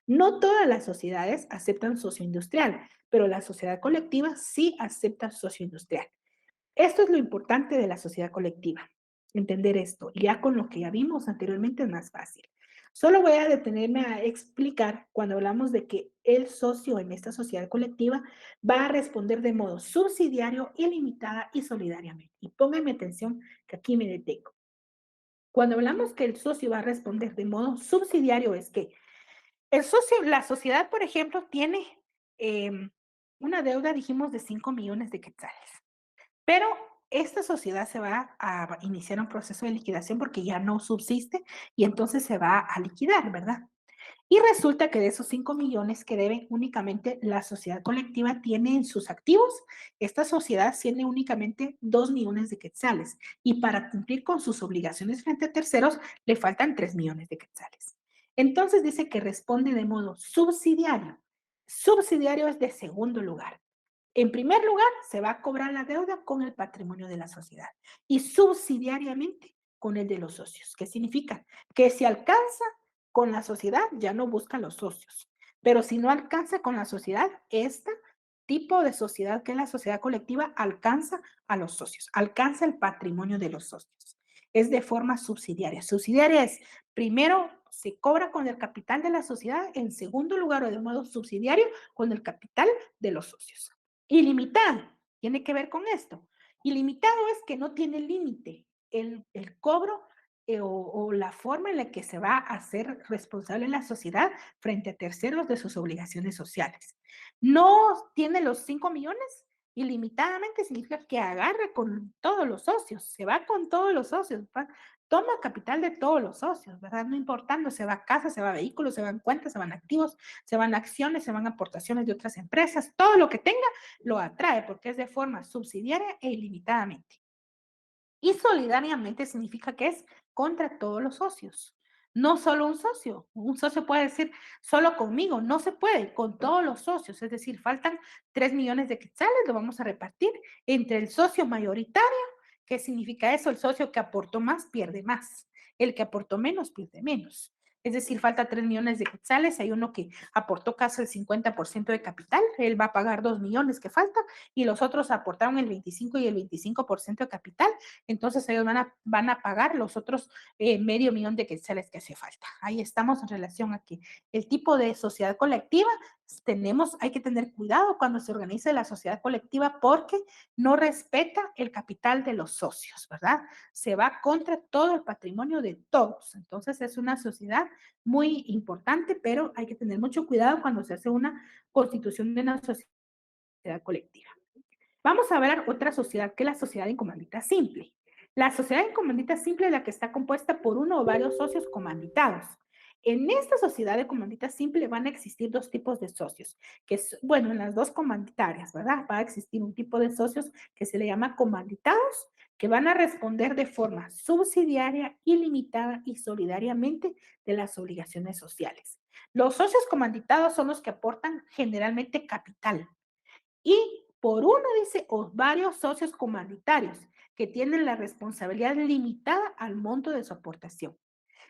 No todas las sociedades aceptan socio industrial, pero la sociedad colectiva sí acepta socio industrial. Esto es lo importante de la sociedad colectiva, entender esto. Ya con lo que ya vimos anteriormente es más fácil. Solo voy a detenerme a explicar cuando hablamos de que el socio en esta sociedad colectiva va a responder de modo subsidiario, ilimitada y solidariamente. Y pónganme atención que aquí me detengo. Cuando hablamos que el socio va a responder de modo subsidiario es que el socio, la sociedad, por ejemplo, tiene una deuda, dijimos, de 5 millones de quetzales. Pero esta sociedad se va a iniciar un proceso de liquidación porque ya no subsiste y entonces se va a liquidar, ¿verdad? Y resulta que de esos 5 millones que deben únicamente la sociedad colectiva tiene en sus activos, esta sociedad tiene únicamente 2 millones de quetzales y para cumplir con sus obligaciones frente a terceros le faltan 3 millones de quetzales. Entonces dice que responde de modo subsidiario. Subsidiario es de segundo lugar. En primer lugar, se va a cobrar la deuda con el patrimonio de la sociedad y subsidiariamente con el de los socios. ¿Qué significa? Que si alcanza con la sociedad, ya no busca los socios. Pero si no alcanza con la sociedad, este tipo de sociedad, que es la sociedad colectiva, alcanza a los socios, alcanza el patrimonio de los socios. Es de forma subsidiaria. Subsidiaria es, primero, se cobra con el capital de la sociedad, en segundo lugar, o de modo subsidiario, con el capital de los socios. Ilimitado, tiene que ver con esto. Ilimitado es que no tiene límite el cobro o la forma en la que se va a hacer responsable la sociedad frente a terceros de sus obligaciones sociales. No tiene los 5 millones, ilimitadamente significa que agarre con todos los socios, se va con todos los socios, toma capital de todos los socios, ¿verdad? No importando, se va a casa, se va a vehículos, se van cuentas, se van activos, se van acciones, se van aportaciones de otras empresas, todo lo que tenga lo atrae porque es de forma subsidiaria e ilimitadamente. Y solidariamente significa que es contra todos los socios. No solo un socio puede decir solo conmigo, no se puede, con todos los socios, es decir, faltan 3 millones de quetzales, lo vamos a repartir entre el socio mayoritario. ¿Qué significa eso? El socio que aportó más pierde más, el que aportó menos pierde menos. Es decir, falta 3 millones de quetzales, hay uno que aportó casi el 50% de capital, él va a pagar 2 millones que faltan y los otros aportaron el 25 y el 25% de capital, entonces ellos van a pagar los otros medio millón de quetzales que hace falta. Ahí estamos en relación a que el tipo de sociedad colectiva hay que tener cuidado cuando se organice la sociedad colectiva porque no respeta el capital de los socios, ¿verdad? Se va contra todo el patrimonio de todos. Entonces es una sociedad muy importante, pero hay que tener mucho cuidado cuando se hace una constitución de una sociedad colectiva. Vamos a ver otra sociedad que es la sociedad en comandita simple. La sociedad en comandita simple es la que está compuesta por uno o varios socios comanditados. En esta sociedad de comandita simple van a existir dos tipos de socios, que es, bueno, en las dos comanditarias, ¿verdad? Va a existir un tipo de socios que se le llama comanditados, que van a responder de forma subsidiaria, ilimitada y solidariamente de las obligaciones sociales. Los socios comanditados son los que aportan generalmente capital, y por uno, dice, o varios socios comunitarios que tienen la responsabilidad limitada al monto de su aportación.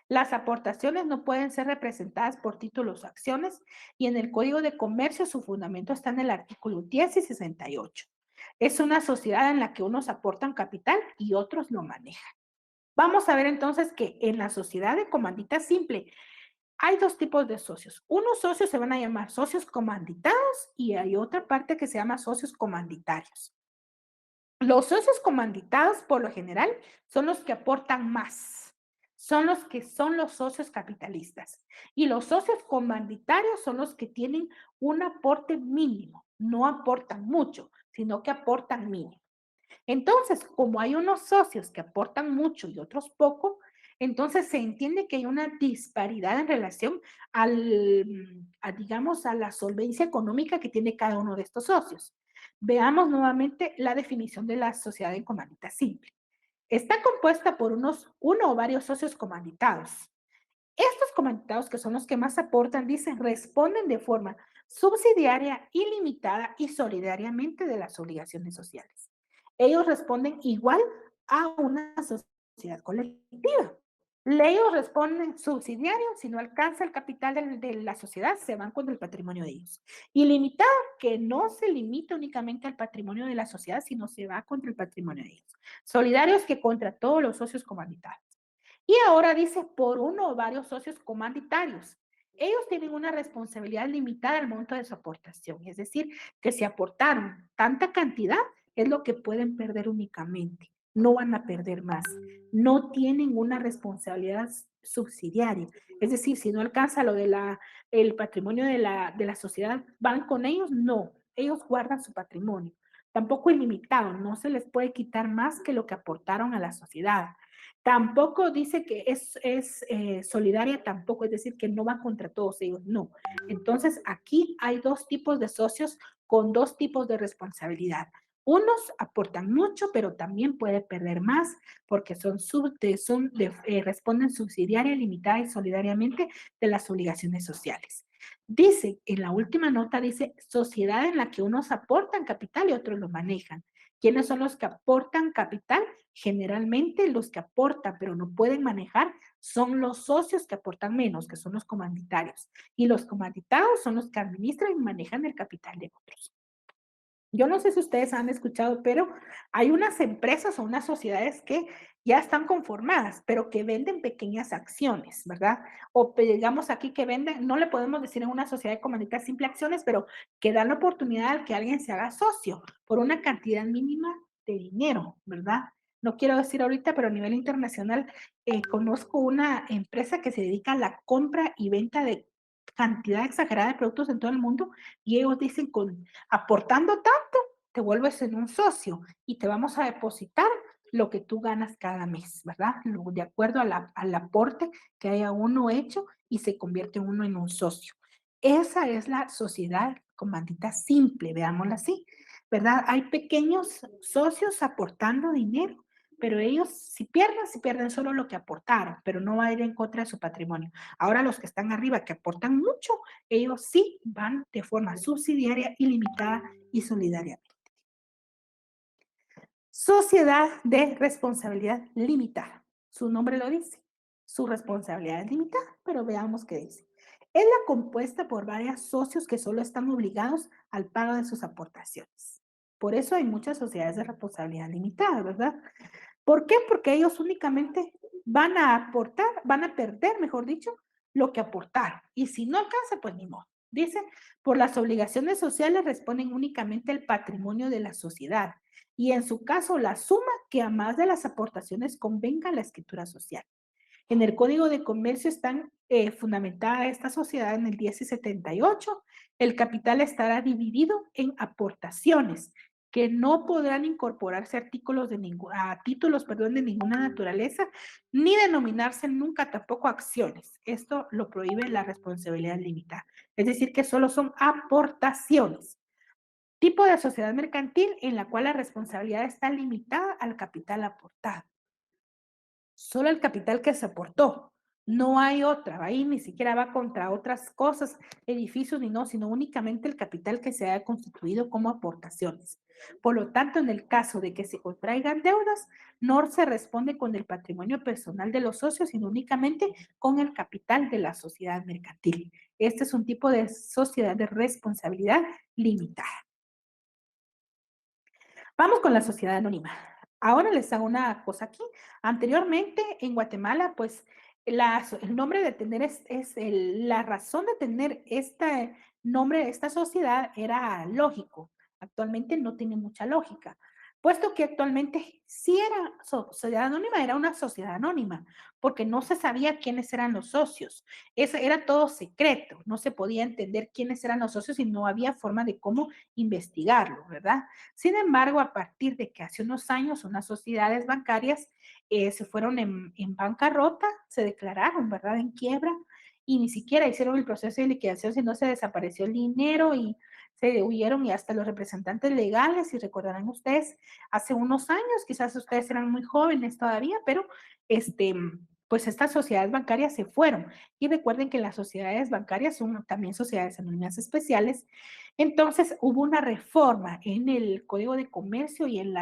Las aportaciones no pueden ser representadas por títulos o acciones y en el Código de Comercio su fundamento está en el artículo 10 y 68. Es una sociedad en la que unos aportan capital y otros lo manejan. Vamos a ver entonces que en la sociedad de comandita simple hay dos tipos de socios. Unos socios se van a llamar socios comanditados y hay otra parte que se llama socios comanditarios. Los socios comanditados, por lo general, son los que aportan más. Son los que son los socios capitalistas. Y los socios comanditarios son los que tienen un aporte mínimo. No aportan mucho, sino que aportan mínimo. Entonces, como hay unos socios que aportan mucho y otros poco, entonces se entiende que hay una disparidad en relación digamos, a la solvencia económica que tiene cada uno de estos socios. Veamos nuevamente la definición de la sociedad en comandita simple. Está compuesta por uno o varios socios comanditados. Estos comanditados, que son los que más aportan, dicen, responden de forma subsidiaria, ilimitada y solidariamente de las obligaciones sociales. Ellos responden igual a una sociedad colectiva. Ellos responden subsidiario, si no alcanza el capital de la sociedad, se van contra el patrimonio de ellos. Ilimitado, que no se limita únicamente al patrimonio de la sociedad, sino se va contra el patrimonio de ellos. Solidarios, que contra todos los socios comanditados. Y ahora dice por uno o varios socios comanditarios. Ellos tienen una responsabilidad limitada al monto de su aportación, es decir, que si aportaron tanta cantidad, es lo que pueden perder únicamente, no van a perder más. No tienen una responsabilidad subsidiaria, es decir, si no alcanza lo de el patrimonio de la sociedad, ¿van con ellos? No, ellos guardan su patrimonio. Tampoco ilimitado, no se les puede quitar más que lo que aportaron a la sociedad. Tampoco dice que es solidaria, tampoco, es decir, que no va contra todos ellos, no. Entonces, aquí hay dos tipos de socios con dos tipos de responsabilidad. Unos aportan mucho, pero también puede perder más porque responden subsidiaria, limitada y solidariamente de las obligaciones sociales. Dice, en la última nota dice, sociedad en la que unos aportan capital y otros lo manejan. ¿Quiénes son los que aportan capital? Generalmente los que aportan pero no pueden manejar son los socios que aportan menos, que son los comanditarios. Y los comanditados son los que administran y manejan el capital de otros. Yo no sé si ustedes han escuchado, pero hay unas empresas o unas sociedades que ya están conformadas, pero que venden pequeñas acciones, ¿verdad? O digamos aquí que venden, no le podemos decir en una sociedad de comandita simple acciones, pero que dan la oportunidad a que alguien se haga socio por una cantidad mínima de dinero, ¿verdad? No quiero decir ahorita, pero a nivel internacional conozco una empresa que se dedica a la compra y venta de cantidad exagerada de productos en todo el mundo y ellos dicen aportando tanto, te vuelves en un socio y te vamos a depositar lo que tú ganas cada mes, ¿verdad? De acuerdo al aporte que haya uno hecho y se convierte uno en un socio. Esa es la sociedad comandita simple, veámosla así, ¿verdad? Hay pequeños socios aportando dinero, pero ellos si pierden solo lo que aportaron, pero no va a ir en contra de su patrimonio. Ahora los que están arriba, que aportan mucho, ellos sí van de forma subsidiaria, ilimitada y solidaria. Sociedad de responsabilidad limitada. Su nombre lo dice. Su responsabilidad es limitada, pero veamos qué dice. Es la compuesta por varios socios que solo están obligados al pago de sus aportaciones. Por eso hay muchas sociedades de responsabilidad limitada, ¿verdad? ¿Por qué? Porque ellos únicamente van a aportar, van a perder, mejor dicho, lo que aportaron. Y si no alcanza, pues ni modo. Dice, por las obligaciones sociales responden únicamente el patrimonio de la sociedad y en su caso la suma que a más de las aportaciones convenga la escritura social. En el Código de Comercio están fundamentada esta sociedad en el 10 y 78. El capital estará dividido en aportaciones que no podrán incorporarse a títulos, perdón, de ninguna naturaleza, ni denominarse nunca tampoco acciones. Esto lo prohíbe la responsabilidad limitada. Es decir, que solo son aportaciones. Tipo de sociedad mercantil en la cual la responsabilidad está limitada al capital aportado. Solo el capital que se aportó. No hay otra, ahí ni siquiera va contra otras cosas, edificios ni no, sino únicamente el capital que se haya constituido como aportaciones. Por lo tanto, en el caso de que se contraigan deudas, no se responde con el patrimonio personal de los socios, sino únicamente con el capital de la sociedad mercantil. Este es un tipo de sociedad de responsabilidad limitada. Vamos con la sociedad anónima. Ahora les hago una cosa aquí. Anteriormente en Guatemala, pues el nombre de tener la razón de tener este nombre de esta sociedad era lógico. Actualmente no tiene mucha lógica, puesto que actualmente sí era sociedad anónima, era una sociedad anónima, porque no se sabía quiénes eran los socios. Eso era todo secreto, no se podía entender quiénes eran los socios y no había forma de cómo investigarlo, ¿verdad? Sin embargo, a partir de que hace unos años unas sociedades bancarias se fueron en bancarrota, se declararon, ¿verdad?, en quiebra y ni siquiera hicieron el proceso de liquidación, sino se desapareció el dinero y se huyeron y hasta los representantes legales, si recordarán ustedes, hace unos años, quizás ustedes eran muy jóvenes todavía, pero pues estas sociedades bancarias se fueron. Y recuerden que las sociedades bancarias son también sociedades anónimas especiales. Entonces hubo una reforma en el Código de Comercio y en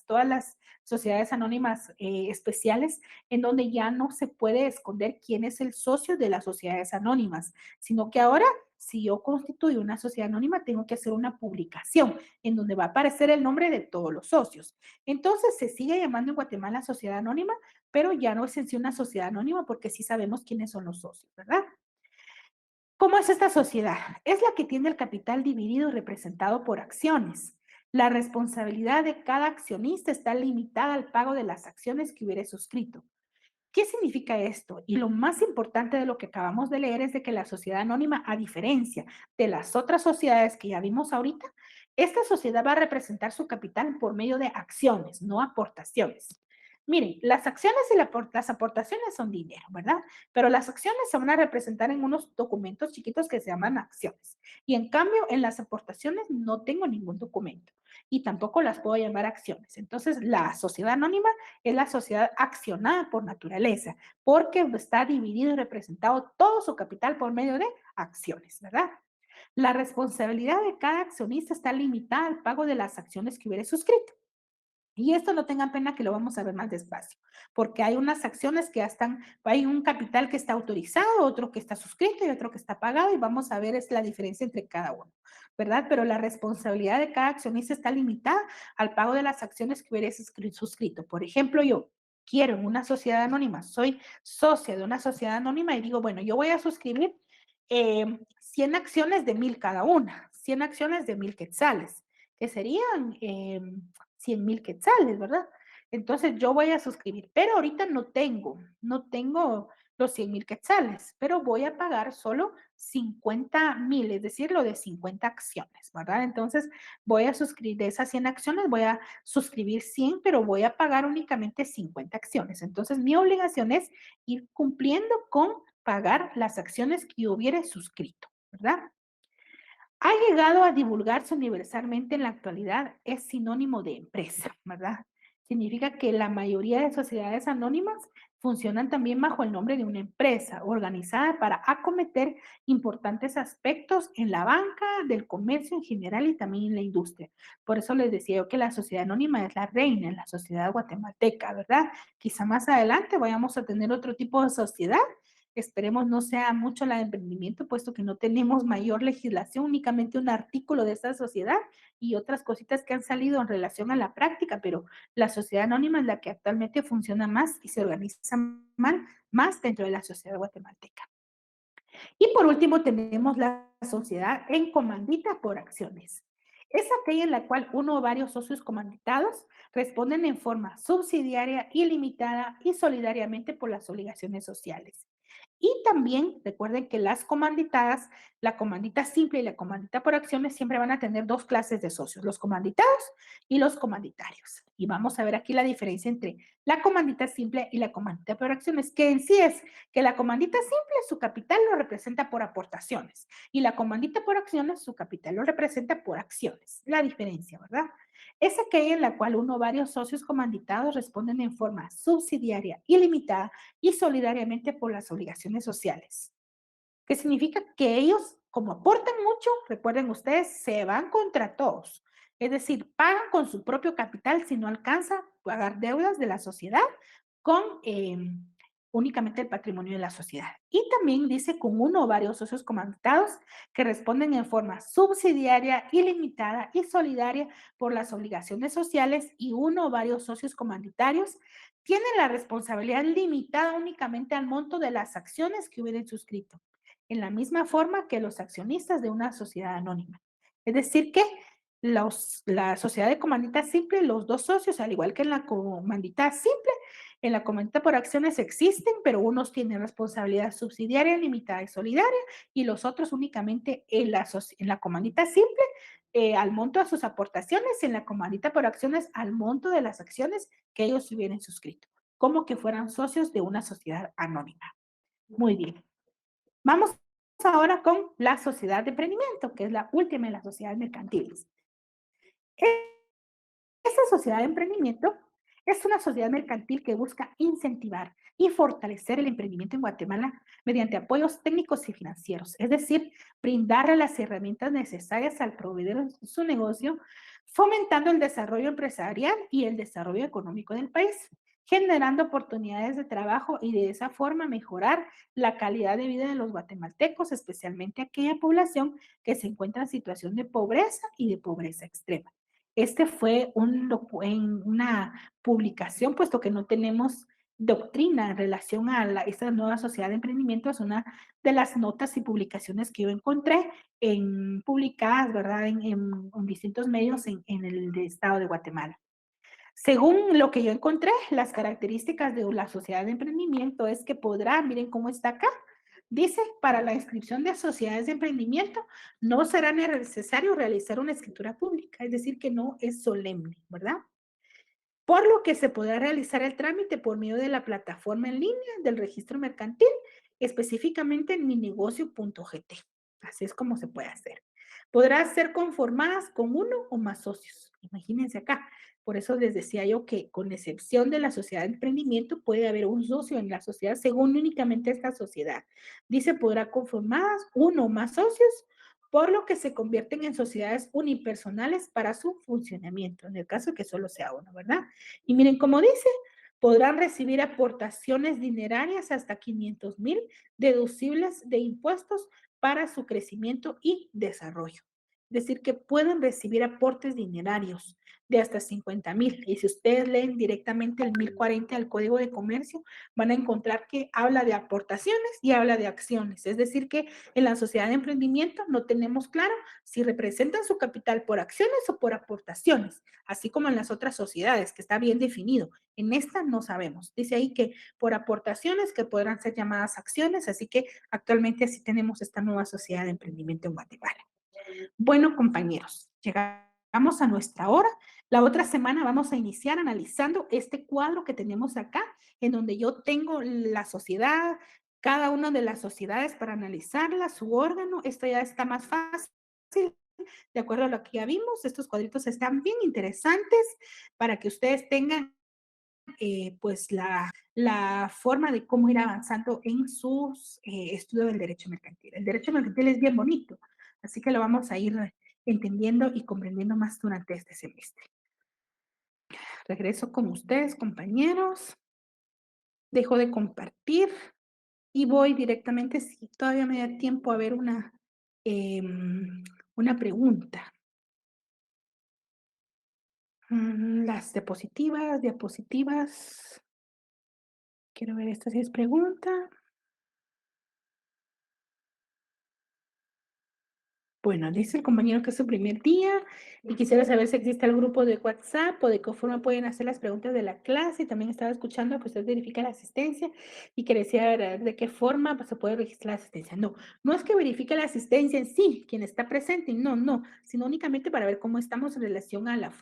todas las sociedades anónimas especiales, en donde ya no se puede esconder quién es el socio de las sociedades anónimas, sino que ahora, si yo constituyo una sociedad anónima, tengo que hacer una publicación en donde va a aparecer el nombre de todos los socios. Entonces se sigue llamando en Guatemala sociedad anónima, pero ya no es en sí una sociedad anónima porque sí sabemos quiénes son los socios, ¿verdad? ¿Cómo es esta sociedad? Es la que tiene el capital dividido y representado por acciones. La responsabilidad de cada accionista está limitada al pago de las acciones que hubiere suscrito. ¿Qué significa esto? Y lo más importante de lo que acabamos de leer es de que la sociedad anónima, a diferencia de las otras sociedades que ya vimos ahorita, esta sociedad va a representar su capital por medio de acciones, no aportaciones. Miren, las acciones y las aportaciones son dinero, ¿verdad? Pero las acciones se van a representar en unos documentos chiquitos que se llaman acciones. Y en cambio, en las aportaciones no tengo ningún documento y tampoco las puedo llamar acciones. Entonces, la sociedad anónima es la sociedad accionada por naturaleza, porque está dividido y representado todo su capital por medio de acciones, ¿verdad? La responsabilidad de cada accionista está limitada al pago de las acciones que hubiere suscrito. Y esto no tengan pena que lo vamos a ver más despacio, porque hay unas acciones que ya están, hay un capital que está autorizado, otro que está suscrito y otro que está pagado y vamos a ver es la diferencia entre cada uno, ¿verdad? Pero la responsabilidad de cada accionista está limitada al pago de las acciones que hubiera suscrito. Por ejemplo, yo quiero en una sociedad anónima, soy socia de una sociedad anónima y digo, bueno, yo voy a suscribir 100 acciones de 1,000 cada una, 100 acciones de 1,000 quetzales, que serían 100,000 quetzales, ¿verdad? Entonces yo voy a suscribir, pero ahorita no tengo los 100,000 quetzales, pero voy a pagar solo 50,000, es decir, lo de 50 acciones, ¿verdad? Entonces voy a suscribir de esas 100 acciones, voy a suscribir 100, pero voy a pagar únicamente 50 acciones. Entonces mi obligación es ir cumpliendo con pagar las acciones que yo hubiera suscrito, ¿verdad? Ha llegado a divulgarse universalmente en la actualidad, es sinónimo de empresa, ¿verdad? Significa que la mayoría de sociedades anónimas funcionan también bajo el nombre de una empresa organizada para acometer importantes aspectos en la banca, del comercio en general y también en la industria. Por eso les decía yo que la sociedad anónima es la reina en la sociedad guatemalteca, ¿verdad? Quizá más adelante vayamos a tener otro tipo de sociedad. Esperemos no sea mucho la de emprendimiento, puesto que no tenemos mayor legislación, únicamente un artículo de esta sociedad y otras cositas que han salido en relación a la práctica, pero la sociedad anónima es la que actualmente funciona más y se organiza más dentro de la sociedad guatemalteca. Y por último tenemos la sociedad en comandita por acciones. Es aquella en la cual uno o varios socios comanditados responden en forma subsidiaria, ilimitada y solidariamente por las obligaciones sociales. Y también recuerden que las comanditadas, la comandita simple y la comandita por acciones siempre van a tener dos clases de socios, los comanditados y los comanditarios. Y vamos a ver aquí la diferencia entre la comandita simple y la comandita por acciones, que en sí es que la comandita simple su capital lo representa por aportaciones y la comandita por acciones su capital lo representa por acciones. La diferencia, ¿verdad? Es aquella en la cual uno o varios socios comanditados responden en forma subsidiaria, ilimitada y solidariamente por las obligaciones sociales. ¿Qué significa? Que ellos, como aportan mucho, recuerden ustedes, se van contra todos. Es decir, pagan con su propio capital si no alcanza a pagar deudas de la sociedad con únicamente el patrimonio de la sociedad. Y también dice con uno o varios socios comanditados que responden en forma subsidiaria, ilimitada y solidaria por las obligaciones sociales y uno o varios socios comanditarios tienen la responsabilidad limitada únicamente al monto de las acciones que hubieran suscrito en la misma forma que los accionistas de una sociedad anónima. Es decir, que la sociedad de comandita simple, los dos socios, al igual que en la comandita simple, en la comandita por acciones existen, pero unos tienen responsabilidad subsidiaria, limitada y solidaria, y los otros únicamente en la comandita simple, al monto de sus aportaciones, en la comandita por acciones, al monto de las acciones que ellos hubieran suscrito, como que fueran socios de una sociedad anónima. Muy bien. Vamos ahora con la sociedad de emprendimiento, que es la última de las sociedades mercantiles. Esta sociedad de emprendimiento es una sociedad mercantil que busca incentivar y fortalecer el emprendimiento en Guatemala mediante apoyos técnicos y financieros, es decir, brindarle las herramientas necesarias al proveedor de su negocio, fomentando el desarrollo empresarial y el desarrollo económico del país, generando oportunidades de trabajo y de esa forma mejorar la calidad de vida de los guatemaltecos, especialmente aquella población que se encuentra en situación de pobreza y de pobreza extrema. Este fue en una publicación, puesto que no tenemos doctrina en relación a esta nueva sociedad de emprendimiento, es una de las notas y publicaciones que yo encontré publicadas, ¿verdad?, en distintos medios en el estado de Guatemala. Según lo que yo encontré, las características de la sociedad de emprendimiento es que podrá, miren cómo está acá, dice, para la inscripción de sociedades de emprendimiento no será necesario realizar una escritura pública, es decir, que no es solemne, ¿verdad? Por lo que se podrá realizar el trámite por medio de la plataforma en línea del registro mercantil, específicamente en minegocio.gt. Así es como se puede hacer. Podrá ser conformadas con uno o más socios. Imagínense acá. Por eso les decía yo que con excepción de la sociedad de emprendimiento puede haber un socio en la sociedad según únicamente esta sociedad. Dice podrá conformadas uno o más socios por lo que se convierten en sociedades unipersonales para su funcionamiento, en el caso de que solo sea uno, ¿verdad? Y miren cómo dice, podrán recibir aportaciones dinerarias hasta 500,000 deducibles de impuestos para su crecimiento y desarrollo. Es decir, que pueden recibir aportes dinerarios de hasta 50,000. Y si ustedes leen directamente el 1040 del Código de Comercio, van a encontrar que habla de aportaciones y habla de acciones. Es decir, que en la sociedad de emprendimiento no tenemos claro si representan su capital por acciones o por aportaciones, así como en las otras sociedades, que está bien definido. En esta no sabemos. Dice ahí que por aportaciones que podrán ser llamadas acciones, así que actualmente así tenemos esta nueva sociedad de emprendimiento en Guatemala. Bueno, compañeros, llegamos a nuestra hora. La otra semana vamos a iniciar analizando este cuadro que tenemos acá, en donde yo tengo la sociedad, cada una de las sociedades para analizarla, su órgano. Esto ya está más fácil. de acuerdo a lo que ya vimos. Estos cuadritos están bien interesantes para que ustedes tengan pues la forma de cómo ir avanzando en sus estudios del derecho mercantil. El derecho mercantil es bien bonito, así que lo vamos a ir entendiendo y comprendiendo más durante este semestre. Regreso con ustedes, compañeros. Dejo de compartir y voy directamente, si todavía me da tiempo, a ver una pregunta. Las diapositivas. Quiero ver, esta sí es pregunta. Bueno, dice el compañero que es su primer día y quisiera saber si existe el grupo de WhatsApp o de qué forma pueden hacer las preguntas de la clase. También estaba escuchando que usted verifica la asistencia y que decía ver de qué forma pues, se puede registrar la asistencia. No, no es que verifique la asistencia en sí, quien está presente, no, no, sino únicamente para ver cómo estamos en relación a la forma